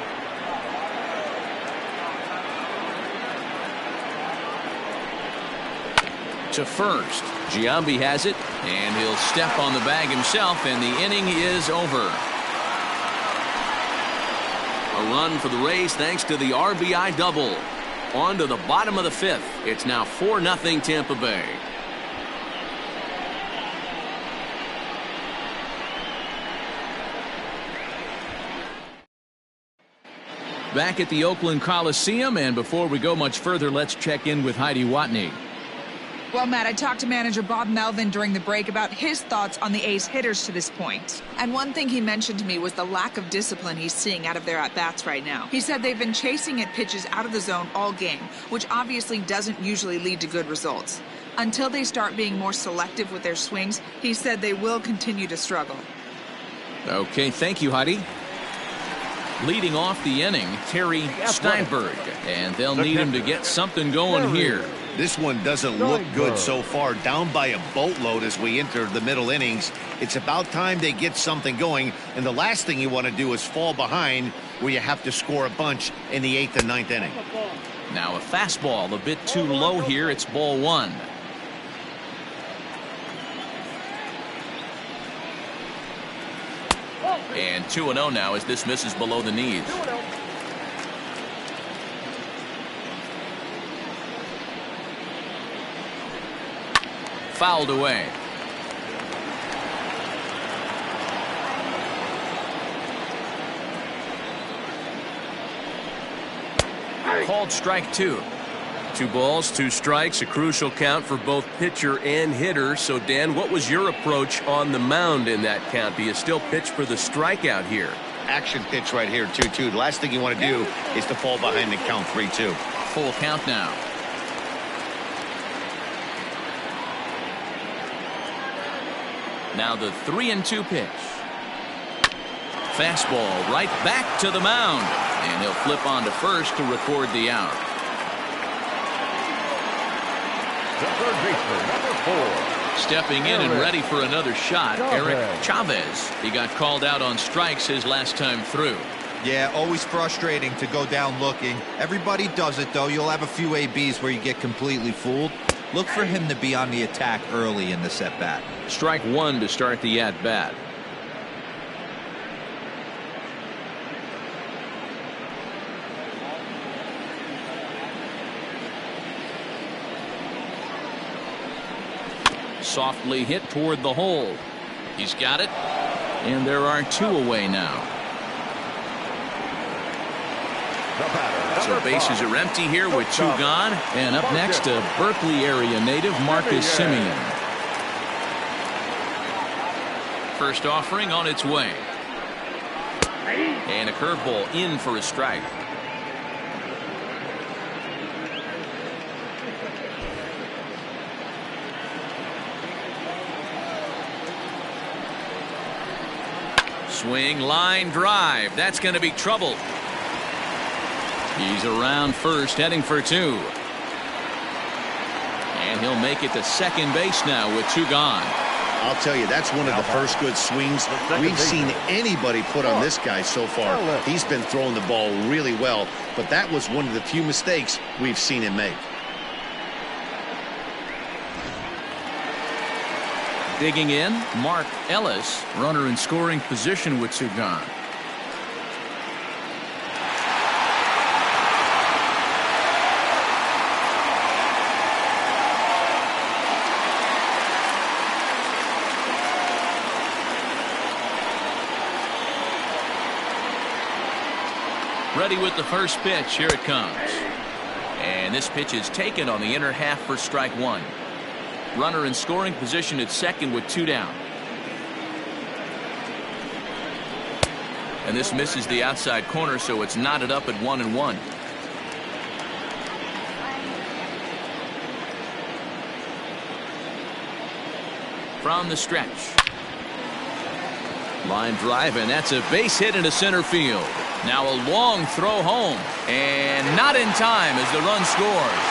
to first. Giambi has it, and he'll step on the bag himself, and the inning is over. A run for the Rays thanks to the RBI double. On to the bottom of the fifth. It's now 4-0 Tampa Bay. Back at the Oakland Coliseum, and before we go much further, let's check in with Heidi Watney. Well, Matt, I talked to manager Bob Melvin during the break about his thoughts on the A's hitters to this point. And one thing he mentioned to me was the lack of discipline he's seeing out of their at-bats right now. He said they've been chasing at pitches out of the zone all game, which obviously doesn't usually lead to good results. Until they start being more selective with their swings, he said they will continue to struggle. Okay, thank you, Heidi. Leading off the inning, Terry Steinberg, and they'll need him to get something going here. This one doesn't look good so far. Down by a boatload as we enter the middle innings. It's about time they get something going, and the last thing you want to do is fall behind where you have to score a bunch in the 8th and 9th inning. Now a fastball a bit too low here. It's ball one. And 2-0 now as this misses below the knees. Fouled away. Called strike two. 2 balls, 2 strikes, a crucial count for both pitcher and hitter. So, Dan, what was your approach on the mound in that count? Do you still pitch for the strikeout here? Action pitch right here, 2-2. The last thing you want to do is to fall behind the count 3-2. Full count now. Now the 3-2 pitch. Fastball right back to the mound. And he'll flip on to first to record the out. The third baseman, number 4. Stepping in and ready for another shot, Eric Chavez. He got called out on strikes his last time through. Yeah, always frustrating to go down looking. Everybody does it, though. You'll have a few ABs where you get completely fooled. Look for him to be on the attack early in this at-bat. Strike one to start the at-bat. Softly hit toward the hole. He's got it. And there are 2 away now. So bases are empty here with 2 gone. And up next, a Berkeley area native, Marcus Simeon. First offering on its way. And a curveball in for a strike. Swing, line drive. That's going to be trouble. He's around first, heading for 2. And he'll make it to second base now with 2 gone. I'll tell you, that's one of the first good swings we've seen anybody put on this guy so far. He's been throwing the ball really well, but that was one of the few mistakes we've seen him make. Digging in, Mark Ellis, runner in scoring position with 2 gone. Ready with the first pitch. Here it comes. And this pitch is taken on the inner half for strike 1. Runner in scoring position at second with 2 down. And this misses the outside corner, so it's knotted up at 1-1. From the stretch. Line drive, and that's a base hit into center field. Now a long throw home, and not in time as the run scores.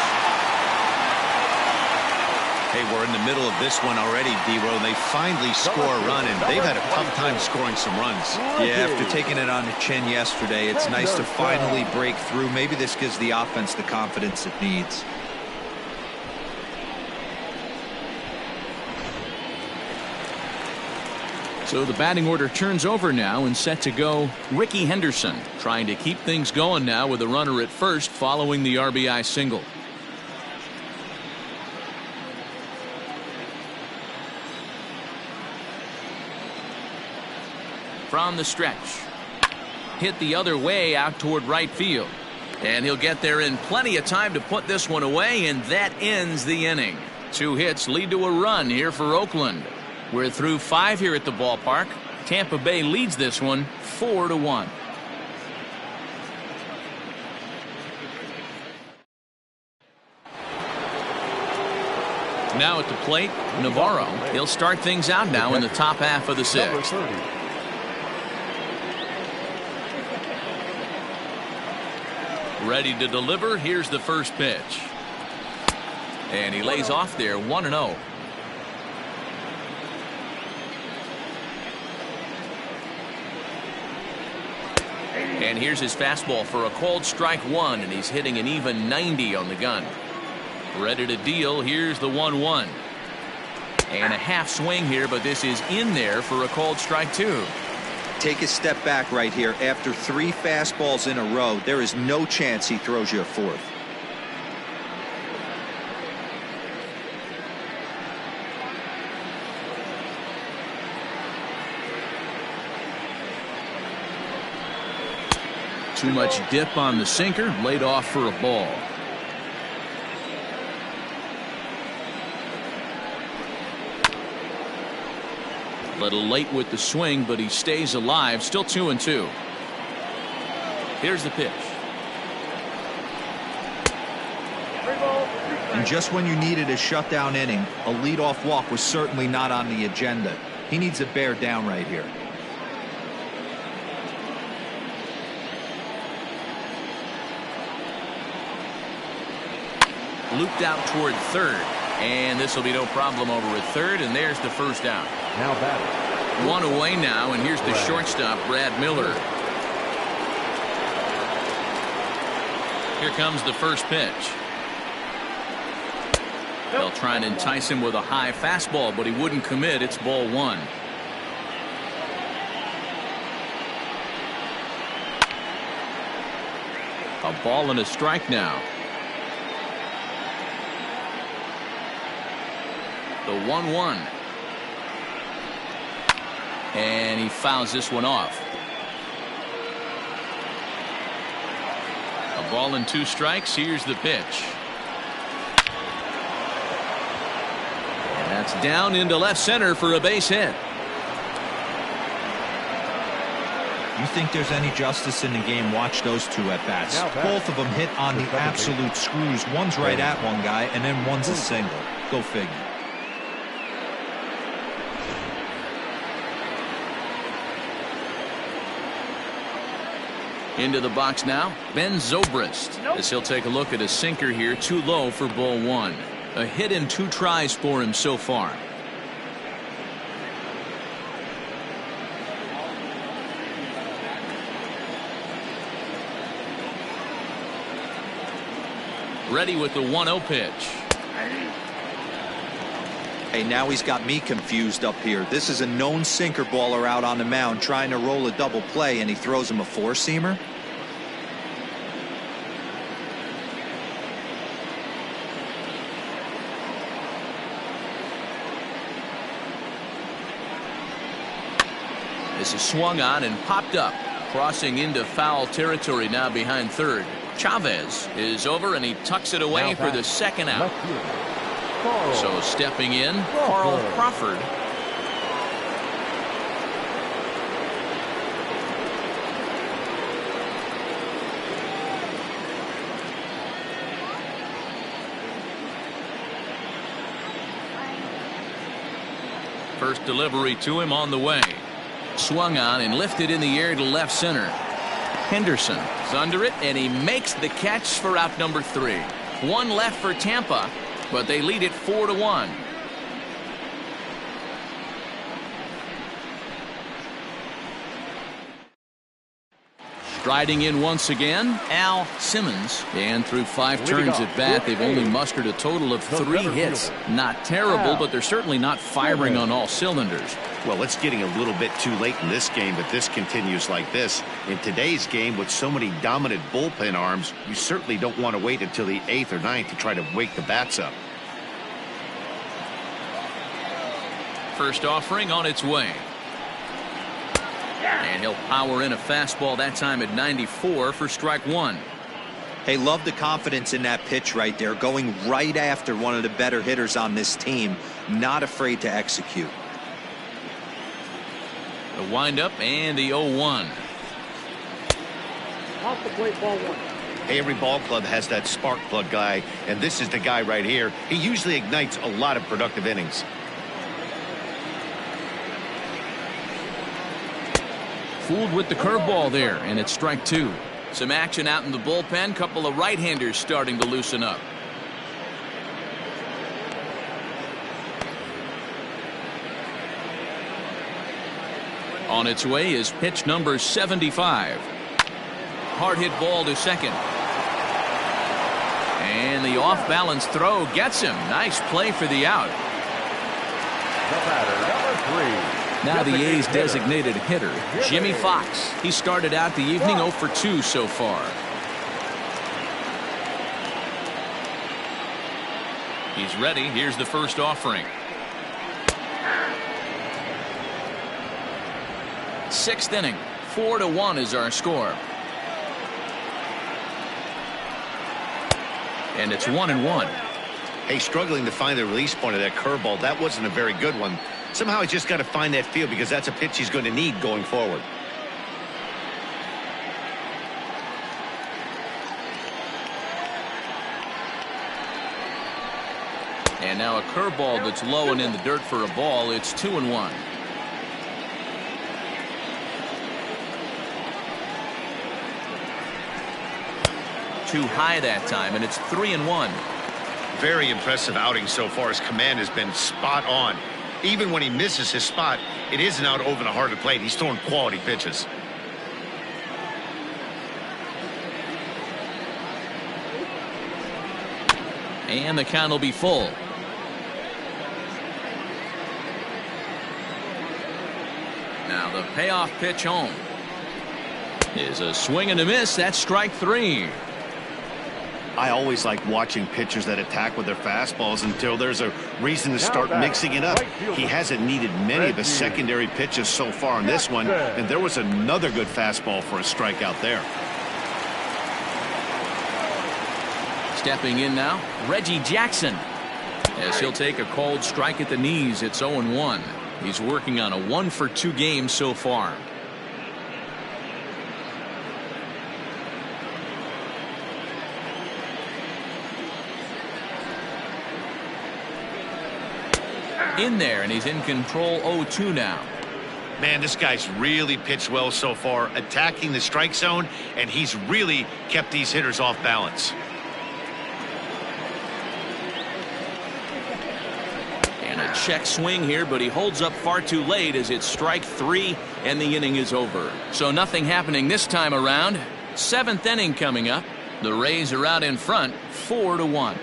Hey, we're in the middle of this one already, D-Row. They finally score a run, and they've had a tough time scoring some runs. Yeah, after taking it on the chin yesterday, it's nice to finally break through. Maybe this gives the offense the confidence it needs. So the batting order turns over now and set to go Ricky Henderson, trying to keep things going now with a runner at first following the RBI single. From the stretch, hit the other way out toward right field, and he'll get there in plenty of time to put this one away, and that ends the inning. 2 hits lead to a run here for Oakland. We're through 5 here at the ballpark. Tampa Bay leads this one 4-1. Now at the plate, Navarro. He'll start things out now in the top half of the 6th. Ready to deliver. Here's the first pitch. And he lays off there 1-0. And here's his fastball for a called strike 1, and he's hitting an even 90 on the gun. Ready to deal. Here's the 1-1. And a half swing here, but this is in there for a called strike 2. Take a step back right here. After 3 fastballs in a row, there is no chance he throws you a 4th. Too much dip on the sinker, laid off for a ball. Little late with the swing, but he stays alive. Still 2-2. Here's the pitch. And just when you needed a shutdown inning, a leadoff walk was certainly not on the agenda. He needs to bear down right here. Looped out toward third, and this will be no problem over at third, and there's the first out. Now batting. 1 away now, and here's the shortstop, Brad Miller. Here comes the first pitch. They'll try and entice him with a high fastball, but he wouldn't commit. It's ball 1. A ball and a strike now. The 1-1. And he fouls this one off. A ball and 2 strikes. Here's the pitch. And that's down into left center for a base hit. You think there's any justice in the game? Watch those 2 at bats. Both of them hit on the absolute screws. One's right at one guy, and then one's a single. Go figure. Into the box now, Ben Zobrist, as he'll take a look at a sinker here, too low for ball 1. A hit in 2 tries for him so far. Ready with the 1-0 pitch. Hey, now he's got me confused up here. This is a known sinker baller out on the mound trying to roll a double play, and he throws him a 4-seamer. This is swung on and popped up, crossing into foul territory now behind third. Chavez is over, and he tucks it away for the second out. So stepping in, Carl Crawford. First delivery to him on the way. Swung on and lifted in the air to left center. Henderson is under it, and he makes the catch for out number 3. 1 left for Tampa, but they lead it 4-1. Striding in once again, Al Simmons. And through 5 turns at bat, they've only mustered a total of 3 hits. Not terrible, but they're certainly not firing on all cylinders. Well, it's getting a little bit too late in this game, but this continues like this. In today's game, with so many dominant bullpen arms, you certainly don't want to wait until the 8th or 9th to try to wake the bats up. First offering on its way. And he'll power in a fastball that time at 94 for strike 1. Hey, love the confidence in that pitch right there, going right after one of the better hitters on this team, not afraid to execute. The windup and the 0-1. Off the plate, ball 1. Hey, every ball club has that spark plug guy, and this is the guy right here. He usually ignites a lot of productive innings. Fooled with the curveball there, and it's strike 2. Some action out in the bullpen. Couple of right-handers starting to loosen up. On its way is pitch number 75. Hard hit ball to second. And the off-balance throw gets him. Nice play for the out. The batter, number 3. Now the A's designated hitter, Jimmy Fox. He started out the evening 0 for 2 so far. He's ready. Here's the first offering. 6th inning. 4-1 is our score. And it's 1-1. Hey, struggling to find the release point of that curveball. That wasn't a very good one. Somehow he's just got to find that feel, because that's a pitch he's going to need going forward. And now a curveball that's low and in the dirt for a ball. It's 2-1. Too high that time, and it's 3-1. Very impressive outing so far. His command has been spot on. Even when he misses his spot, it isn't out over the heart of the plate. He's throwing quality pitches. And the count will be full. Now the payoff pitch home is a swing and a miss. That's strike 3. I always like watching pitchers that attack with their fastballs until there's a reason to start mixing it up. He hasn't needed many of the secondary pitches so far in this one, and there was another good fastball for a strikeout there. Stepping in now, Reggie Jackson, as he'll take a cold strike at the knees. It's 0-1. He's working on a 1 for 2 game so far. In there, and he's in control. 0-2 now. Man, this guy's really pitched well so far, attacking the strike zone, and he's really kept these hitters off balance. And a check swing here, but he holds up far too late as it's strike 3, and the inning is over. So nothing happening this time around. 7th inning coming up. The Rays are out in front, 4-1.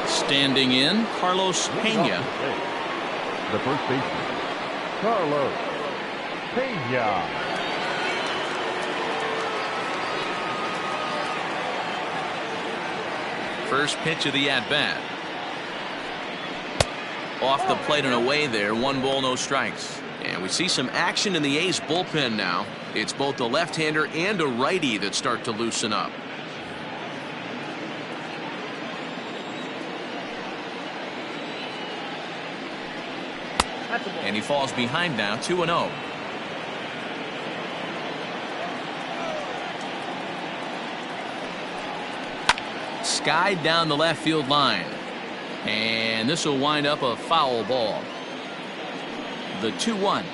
Standing in, Carlos Pena. The first baseman, Carlos Pena. First pitch of the at-bat. Off the plate and away there. 1 ball, no strikes. And we see some action in the A's bullpen now. It's both a left-hander and a righty that start to loosen up. And he falls behind now, 2-0. Skied down the left field line. And this will wind up a foul ball. The 2-1.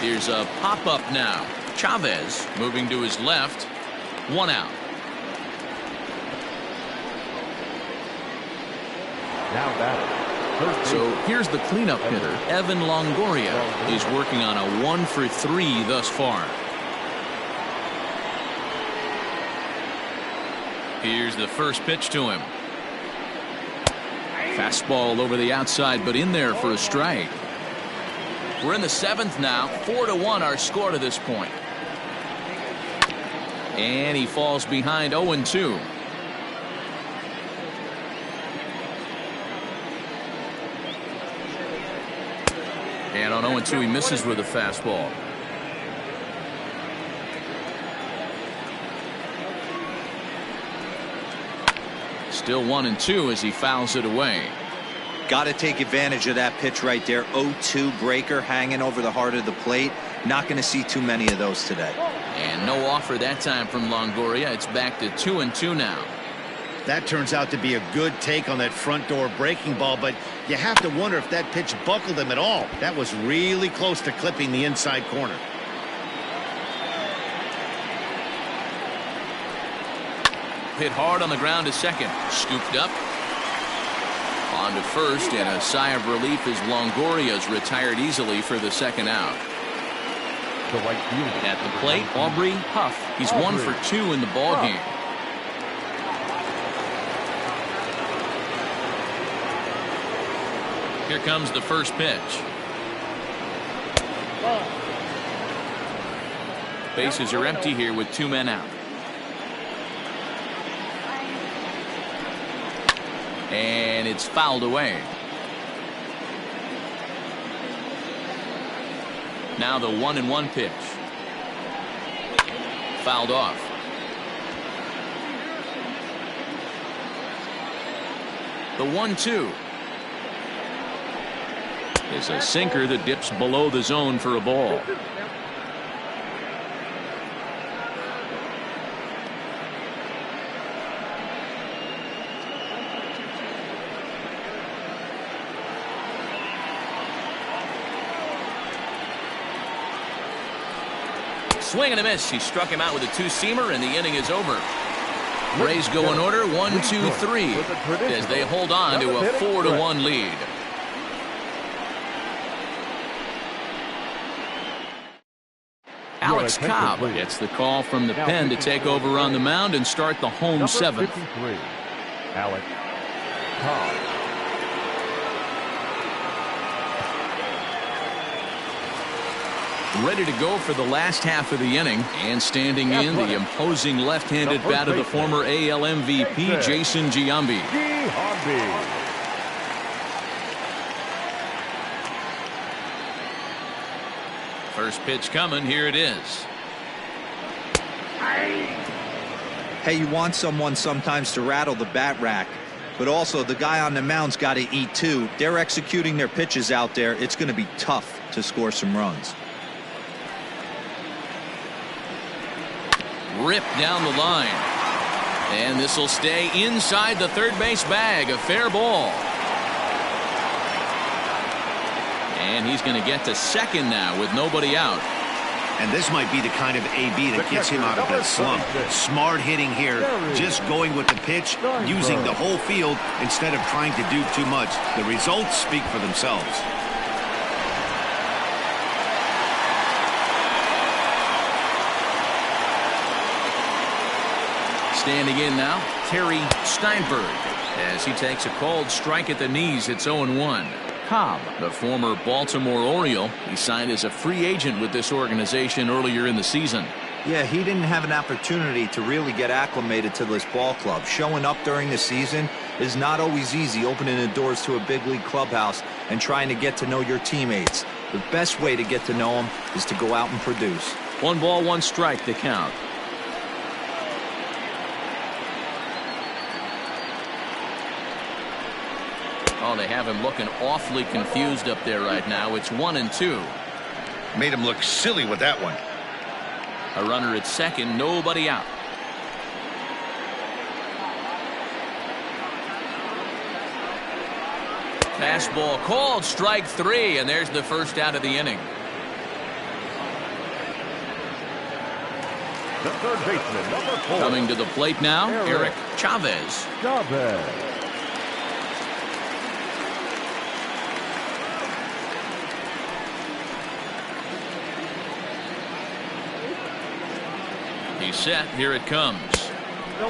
Here's a pop-up now. Chavez moving to his left. 1 out. Now batting. So here's the cleanup hitter. Evan Longoria is working on a 1-for-3 thus far. Here's the first pitch to him. Fastball over the outside, but in there for a strike. We're in the 7th now. 4-1 our score to this point. And he falls behind 0-2. And on 0-2 he misses with a fastball. Still 1-2 as he fouls it away. Got to take advantage of that pitch right there. 0-2 breaker hanging over the heart of the plate. Not going to see too many of those today. And no offer that time from Longoria. It's back to 2-2 now. That turns out to be a good take on that front door breaking ball, but you have to wonder if that pitch buckled him at all. That was really close to clipping the inside corner. Hit hard on the ground to second. Scooped up. On to first, and a sigh of relief as Longoria's retired easily for the second out. The right fielder. At the plate, Aubrey Huff. He's 1 for 2 in the ballgame. Here comes the first pitch. Bases are empty here with 2 men out. And it's fouled away. Now the 1-1 pitch. Fouled off. The 1-2 is a sinker that dips below the zone for a ball. Swing and a miss. He struck him out with a 2-seamer, and the inning is over. Rays go in order 1-2-3 as they hold on to a 4-1 lead. Alex Cobb gets the call from the pen to take over on the mound and start the home 7th. Alex Cobb. Ready to go for the last half of the inning, and standing in the imposing left-handed bat of the former AL MVP Jason Giambi. First pitch coming. Here it is. Hey, you want someone sometimes to rattle the bat rack, but also the guy on the mound's got to eat too. They're executing their pitches out there. It's going to be tough to score some runs. Ripped down the line, and this will stay inside the third base bag. A fair ball, and he's going to get to second now with nobody out. And this might be the kind of AB that gets him out of that slump. Smart hitting here, just going with the pitch, using the whole field instead of trying to do too much. The results speak for themselves. Standing in now, Terry Steinberg, as he takes a called strike at the knees. It's 0-1. Cobb, the former Baltimore Oriole, he signed as a free agent with this organization earlier in the season. Yeah, he didn't have an opportunity to really get acclimated to this ball club. Showing up during the season is not always easy, opening the doors to a big league clubhouse and trying to get to know your teammates. The best way to get to know them is to go out and produce. 1 ball, 1 strike to count. Oh, they have him looking awfully confused up there right now. It's 1-2. Made him look silly with that one. A runner at second, nobody out. Fastball called, strike 3, and there's the first out of the inning. The third baseman, number 4. Coming to the plate now, Eric Chavez. He's set. Here it comes. No,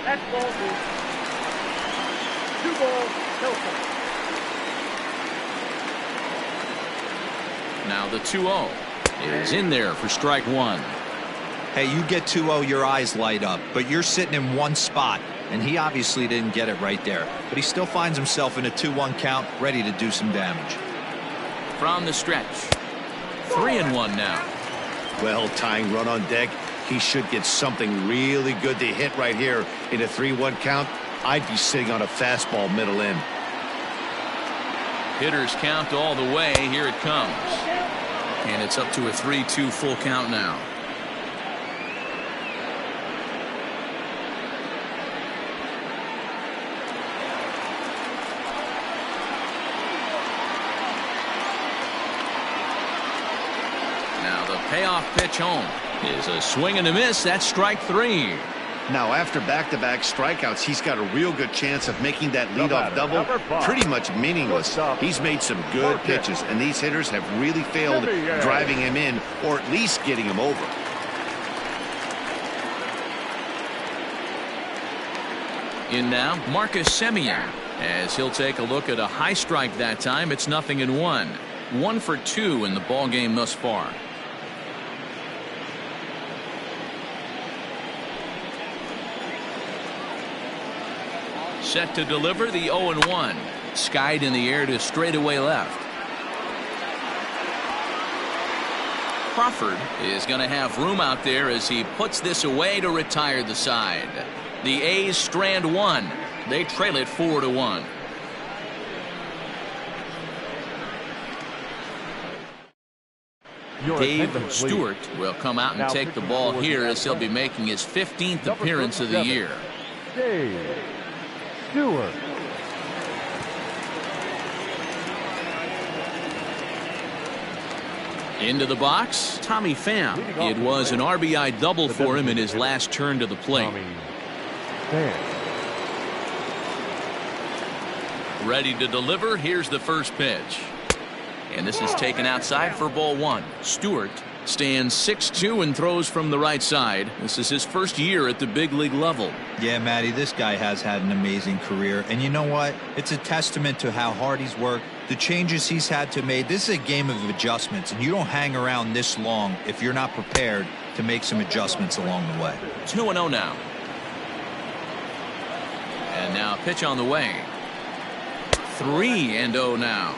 that's ball 2. 2 balls, no strikes. Now the 2-0 is in there for strike 1. Hey, you get 2-0, your eyes light up, but you're sitting in one spot, and he obviously didn't get it right there. But he still finds himself in a 2-1 count, ready to do some damage. From the stretch, 3-1 now. Well, tying run on deck. He should get something really good to hit right here in a 3-1 count. I'd be sitting on a fastball middle in. Hitters count all the way. Here it comes. And it's up to a 3-2 full count now. Now the payoff pitch home is a swing and a miss. That's strike 3. Now, after back-to-back strikeouts, he's got a real good chance of making that leadoff double pretty much meaningless. He's made some good pitches, and these hitters have really failed driving him in or at least getting him over. In now, Marcus Semien, as he'll take a look at a high strike that time. It's 0-1. 1 for 2 in the ball game thus far. Set to deliver the 0-1. Skied in the air to straightaway left. Crawford is going to have room out there as he puts this away to retire the side. The A's strand 1. They trail it 4-1. Dave Stewart will come out and take the ball here as he'll be making his 15th appearance of the year. Dave Stewart. Into the box, Tommy Pham. It was an RBI double for him in his last turn to the plate. Ready to deliver. Here's the first pitch. And this is taken outside for ball 1. Stewart stands 6'2" and throws from the right side. This is his first year at the big league level. Yeah, Matty, this guy has had an amazing career. And you know what? It's a testament to how hard he's worked, the changes he's had to make. This is a game of adjustments, and you don't hang around this long if you're not prepared to make some adjustments along the way. 2-0 now. And now pitch on the way. 3-0 now.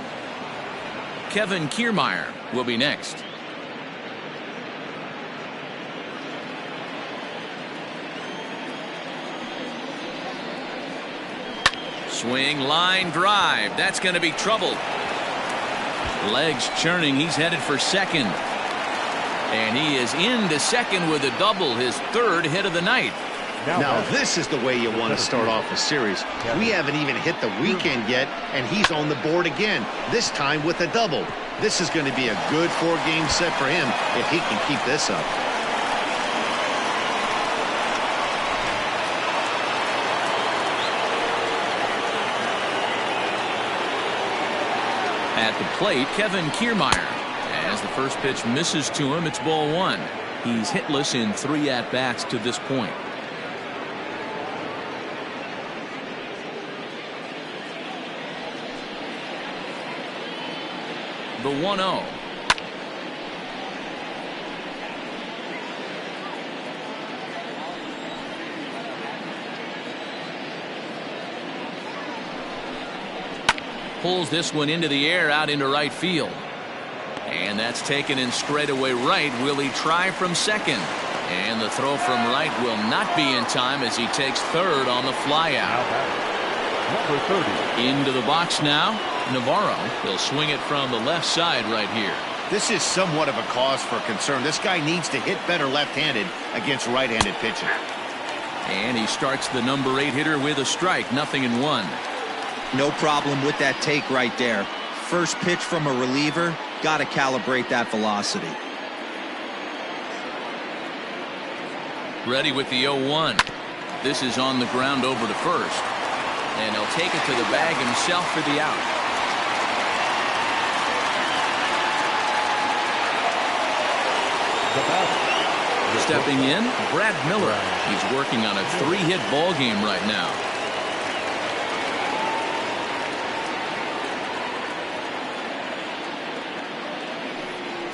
Kevin Kiermaier will be next. Swing, line drive. That's going to be trouble. Legs churning. He's headed for second. And he is into second with a double, his third hit of the night. Now this is the way you want to start off a series. We haven't even hit the weekend yet, and he's on the board again, this time with a double. This is going to be a good 4-game set for him if he can keep this up. At the plate, Kevin Kiermaier. As the first pitch misses to him, it's ball 1. He's hitless in 3 at-bats to this point. The 1-0. Pulls this one into the air out into right field. And that's taken in straightaway right. Will he try from second? And the throw from right will not be in time as he takes third on the flyout. Number 30. Into the box now. Navarro will swing it from the left side right here. This is somewhat of a cause for concern. This guy needs to hit better left-handed against right-handed pitching. And he starts the number 8 hitter with a strike. 0-1. No problem with that take right there. First pitch from a reliever, got to calibrate that velocity. Ready with the 0-1. This is on the ground over to first. And he'll take it to the bag himself for the out. Stepping in, Brad Miller. He's working on a 3-hit ball game right now.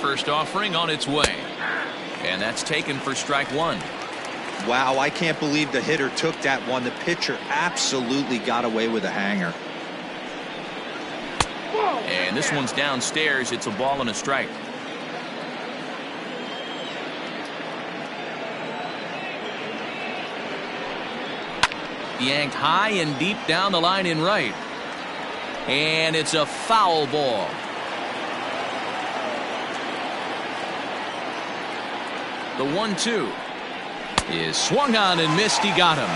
First offering on its way. And that's taken for strike one. Wow, I can't believe the hitter took that one. The pitcher absolutely got away with a hanger. And this one's downstairs. It's a ball and a strike. Yanked high and deep down the line in right. And it's a foul ball. The 1-2 is swung on and missed. He got him.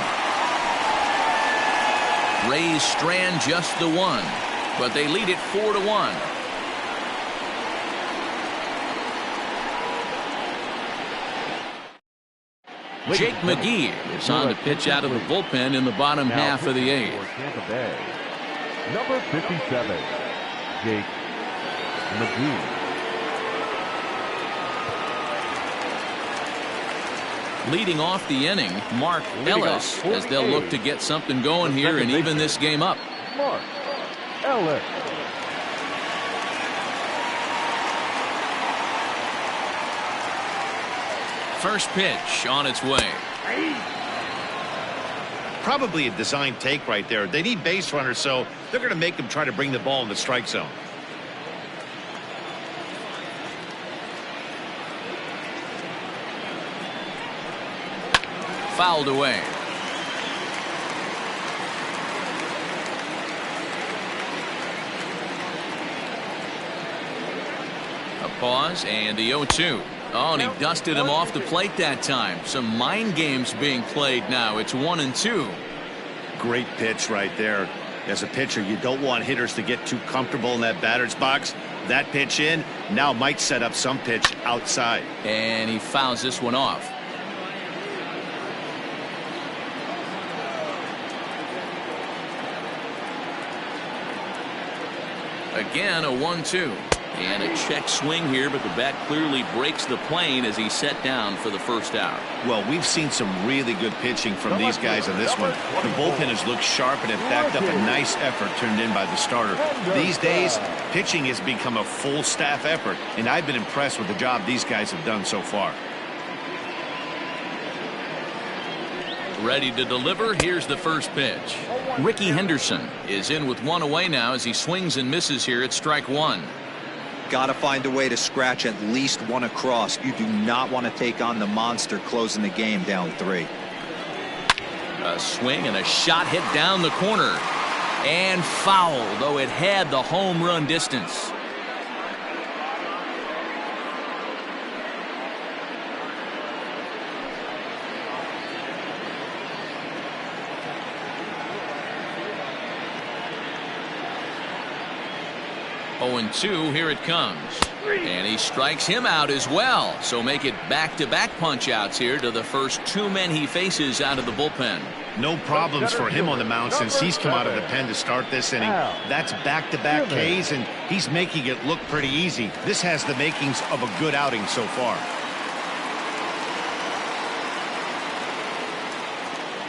Rays strand just the one, but they lead it 4-1. Jake McGee is on the pitch out of the bullpen in the bottom half of the eighth. Number 57, Jake McGee. Leading off the inning, Mark Ellis, as they'll look to get something going here and even this game up. Mark Ellis. First pitch on its way. Probably a design take right there. They need base runners, so they're going to make them try to bring the ball in the strike zone. Fouled away. A pause and the 0-2. Oh, and he dusted him off the plate that time. Some mind games being played now. It's 1-2. Great pitch right there. As a pitcher, you don't want hitters to get too comfortable in that batter's box. That pitch in now might set up some pitch outside. And he fouls this one off. Again, a 1-2. And a check swing here, but the bat clearly breaks the plane as he's set down for the first out. Well, we've seen some really good pitching from these guys in this one. The bullpen has looked sharp and it backed up a nice effort turned in by the starter. These days, pitching has become a full staff effort, and I've been impressed with the job these guys have done so far. Ready to deliver. Here's the first pitch. Ricky Henderson is in with one away now as he swings and misses here at strike one. Got to find a way to scratch at least one across. You do not want to take on the monster closing the game down 3. A swing and a shot hit down the corner. And foul, though it had the home run distance. Oh, and 2, here it comes. And he strikes him out as well. So make it back-to-back punch-outs here to the first 2 men he faces out of the bullpen. No problems for him on the mound since he's come out of the pen to start this inning. That's back-to-back Ks, and he's making it look pretty easy. This has the makings of a good outing so far.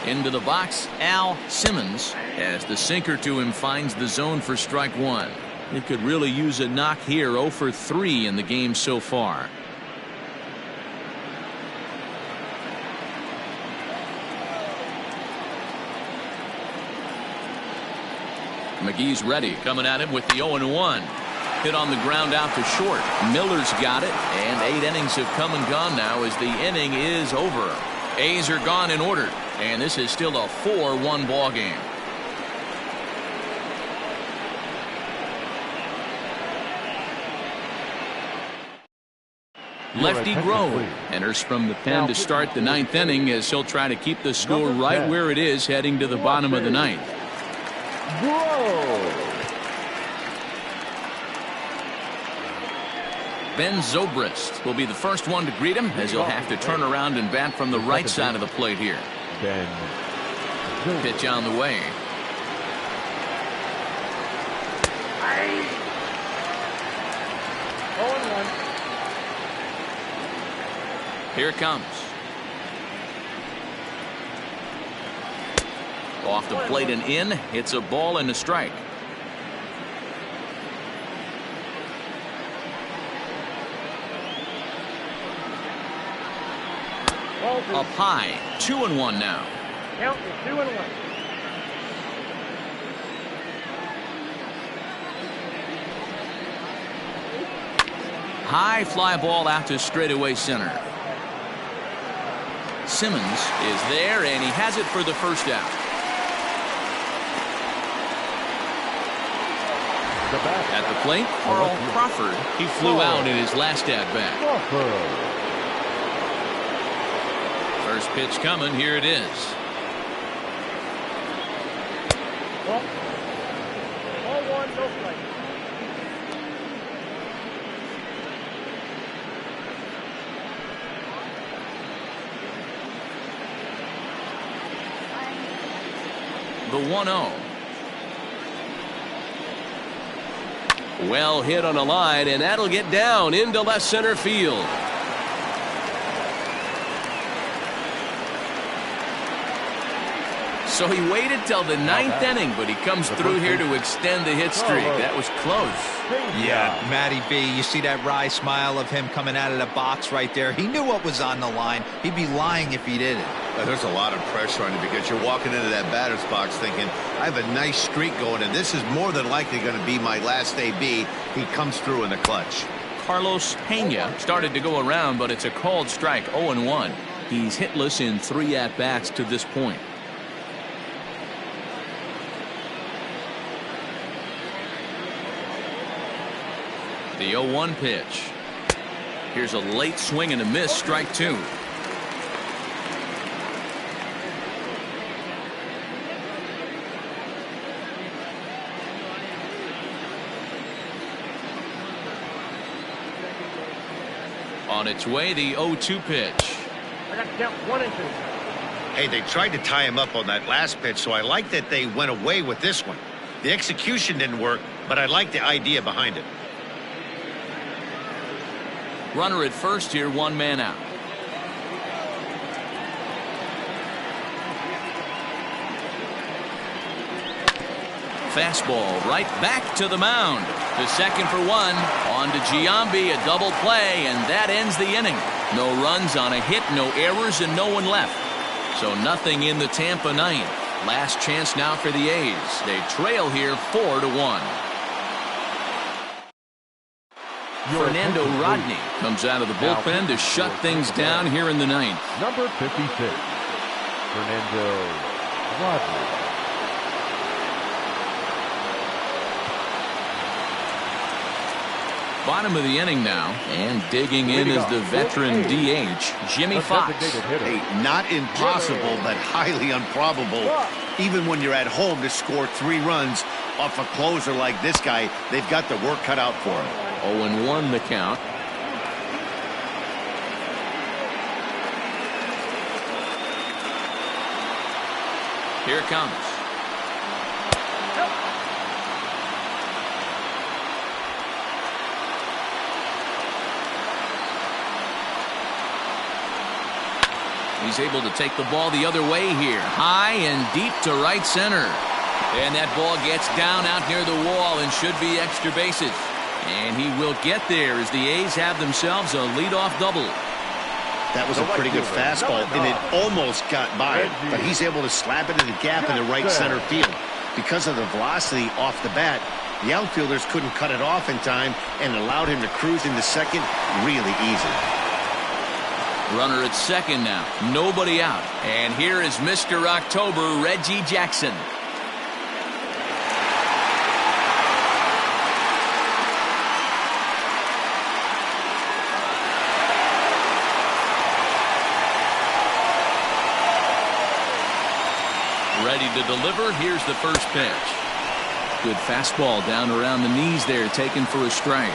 Into the box, Al Simmons, as the sinker to him finds the zone for strike one. It could really use a knock here. 0 for 3 in the game so far. McGee's ready, coming at him with the 0-1. Hit on the ground out to short. Miller's got it, and 8 innings have come and gone now as the inning is over. A's are gone in order, and this is still a 4-1 ball game. Lefty Grove enters from the pen to start the 9th inning as he'll try to keep the score right where it is heading to the bottom of the 9th. Whoa! Ben Zobrist will be the first one to greet him, as he'll have to turn around and bat from the right side of the plate here. Ben. Pitch on the way. Here it comes. Off the plate and in. It's a ball and a strike. Up high. 2-1 now. Count is 2-1. High fly ball out to straightaway center. Simmons is there, and he has it for the first out. At the plate, Carl Crawford. He flew out in his last at-bat. First pitch coming. Here it is. Ball 1, no strike. The 1-0. Well hit on a line, and that'll get down into left center field. So he waited till the 9th inning, but he comes through here to extend the hit streak. That was close. Yeah, Matty B, you see that wry smile of him coming out of the box right there. He knew what was on the line. He'd be lying if he didn't. There's a lot of pressure on you because you're walking into that batter's box thinking, I have a nice streak going, and this is more than likely going to be my last AB. He comes through in the clutch. Carlos Pena started to go around, but it's a called strike, 0-1. He's hitless in 3 at-bats to this point. The 0-1 pitch. Here's a late swing and a miss, strike 2. On its way, the 0-2 pitch. I got to count 1 and 2. Hey, they tried to tie him up on that last pitch, so I like that they went away with this one. The execution didn't work, but I like the idea behind it. Runner at first here, 1 man out. Fastball right back to the mound. To second for 1. On to Giambi, a double play, and that ends the inning. No runs on a hit, no errors, and no one left. So nothing in the Tampa 9th. Last chance now for the A's. They trail here 4-1. Fernando Rodney comes out of the bullpen to shut things down here in the 9th. Number 56, Fernando Rodney. Bottom of the inning now, and digging in is the veteran DH, Jimmy Fox. Hey, not impossible, but highly improbable. Even when you're at home to score 3 runs off a closer like this guy, they've got the work cut out for him. 0-1 the count. Here it comes. He's able to take the ball the other way here. High and deep to right center. And that ball gets down out near the wall and should be extra bases. And he will get there as the A's have themselves a leadoff double. That was a pretty good fastball, and it almost got by it, but he's able to slap it in the gap in the right center field. Because of the velocity off the bat, the outfielders couldn't cut it off in time and allowed him to cruise into second really easy. Runner at second now. Nobody out. And here is Mr. October, Reggie Jackson. Ready to deliver. Here's the first pitch. Good fastball down around the knees there, taken for a strike.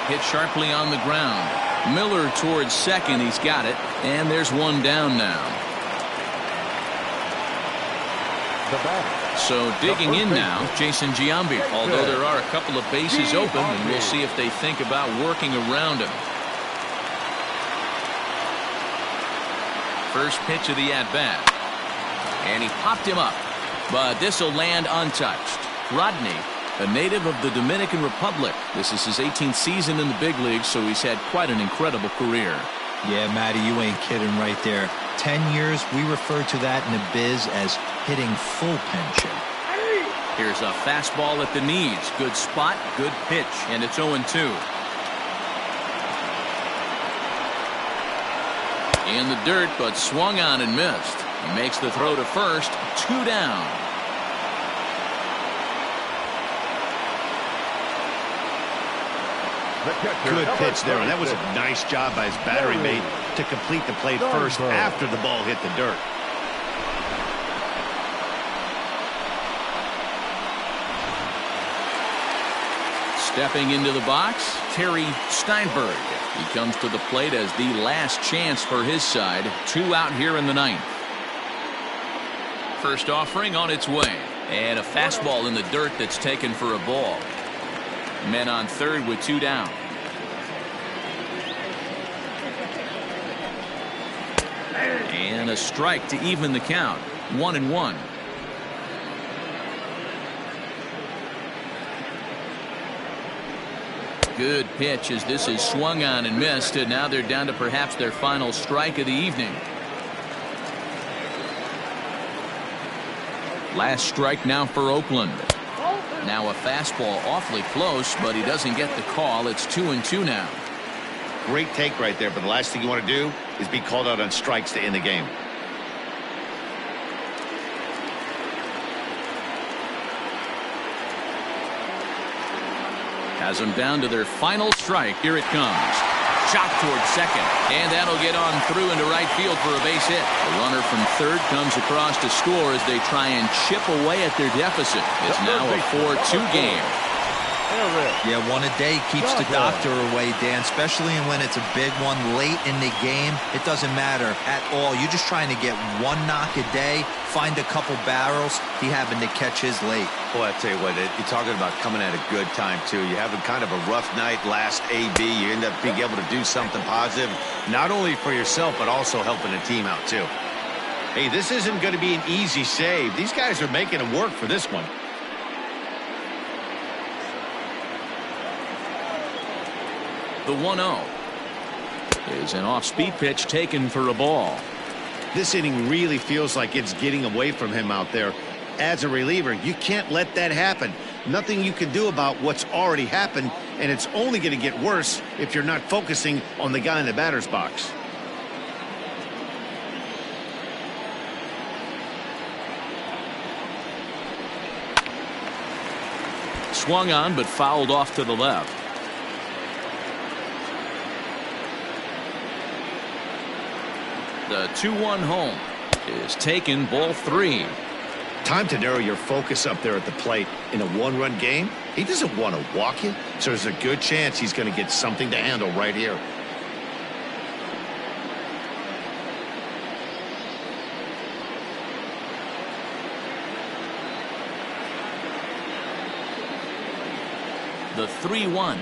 Hit sharply on the ground. Miller towards second. He's got it. And there's one down now. So digging in now, Jason Giambi. Although there are a couple of bases open, and we'll see if they think about working around him. First pitch of the at-bat. And he popped him up. But this will land untouched. Rodney, a native of the Dominican Republic. This is his 18th season in the big leagues, so he's had quite an incredible career. Yeah, Matty, you ain't kidding right there. 10 years, we refer to that in the biz as hitting full pension. Here's a fastball at the knees. Good spot, good pitch, and it's 0-2. In the dirt, but swung on and missed. He makes the throw to first. 2 down. Good pitch there, and that was a nice job by his battery mate to complete the play first after the ball hit the dirt. Stepping into the box, Terry Steinberg. He comes to the plate as the last chance for his side. 2 out here in the 9th. First offering on its way. And a fastball in the dirt that's taken for a ball. Men on third with 2 down. And a strike to even the count. 1-1. Good pitch as this is swung on and missed, and now they're down to perhaps their final strike of the evening. Last strike now for Oakland. Now a fastball awfully close, but he doesn't get the call. It's 2-2 now. Great take right there, but the last thing you want to do is be called out on strikes to end the game. Has them down to their final strike. Here it comes. Shot towards second. And that'll get on through into right field for a base hit. The runner from third comes across to score as they try and chip away at their deficit. It's now a 4-2 game. Yeah, one a day keeps the doctor away, Dan, especially when it's a big one late in the game. It doesn't matter at all. You're just trying to get one knock a day, find a couple barrels. He happened to catch his late. Boy, I tell you what, you're talking about coming at a good time, too. You're having kind of a rough night last AB. You end up being able to do something positive, not only for yourself, but also helping the team out, too. Hey, this isn't going to be an easy save. These guys are making it work for this one. The 1-0 is an off-speed pitch taken for a ball. This inning really feels like it's getting away from him out there. As a reliever, you can't let that happen. Nothing you can do about what's already happened, and it's only going to get worse if you're not focusing on the guy in the batter's box. Swung on, but fouled off to the left. The 2-1 home is taken, ball 3. Time to narrow your focus up there at the plate. In a one-run game, he doesn't want to walk you, so there's a good chance he's going to get something to handle right here. The 3-1.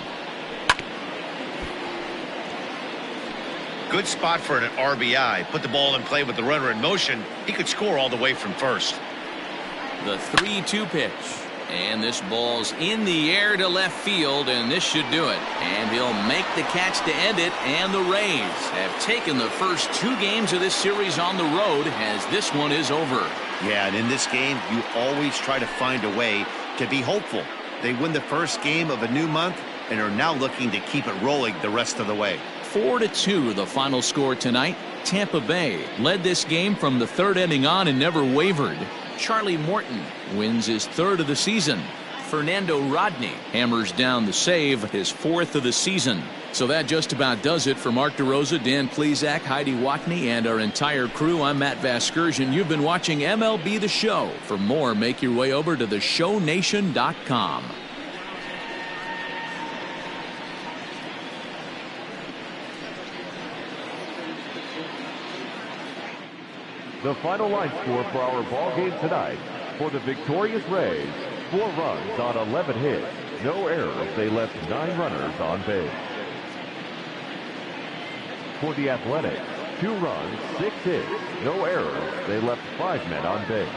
Good spot for an RBI. Put the ball in play with the runner in motion. He could score all the way from first. The 3-2 pitch. And this ball's in the air to left field, and this should do it. And he'll make the catch to end it, and the Rays have taken the first 2 games of this series on the road as this one is over. Yeah, and in this game, you always try to find a way to be hopeful. They win the first game of a new month and are now looking to keep it rolling the rest of the way. 4-2 the final score tonight. Tampa Bay led this game from the 3rd inning on and never wavered. Charlie Morton wins his 3rd of the season. Fernando Rodney hammers down the save, his 4th of the season. So that just about does it for Mark DeRosa, Dan Plesac, Heidi Watney, and our entire crew. I'm Matt Vasgersian. You've been watching MLB The Show. For more, make your way over to theshownation.com. The final line score for our ball game tonight. For the victorious Rays, 4 runs on 11 hits. No errors. They left 9 runners on base. For the Athletics, 2 runs, 6 hits. No errors. They left 5 men on base.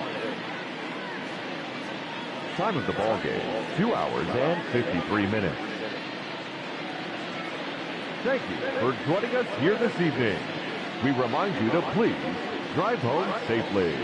Time of the ball game, 2 hours and 53 minutes. Thank you for joining us here this evening. We remind you to please drive home safely.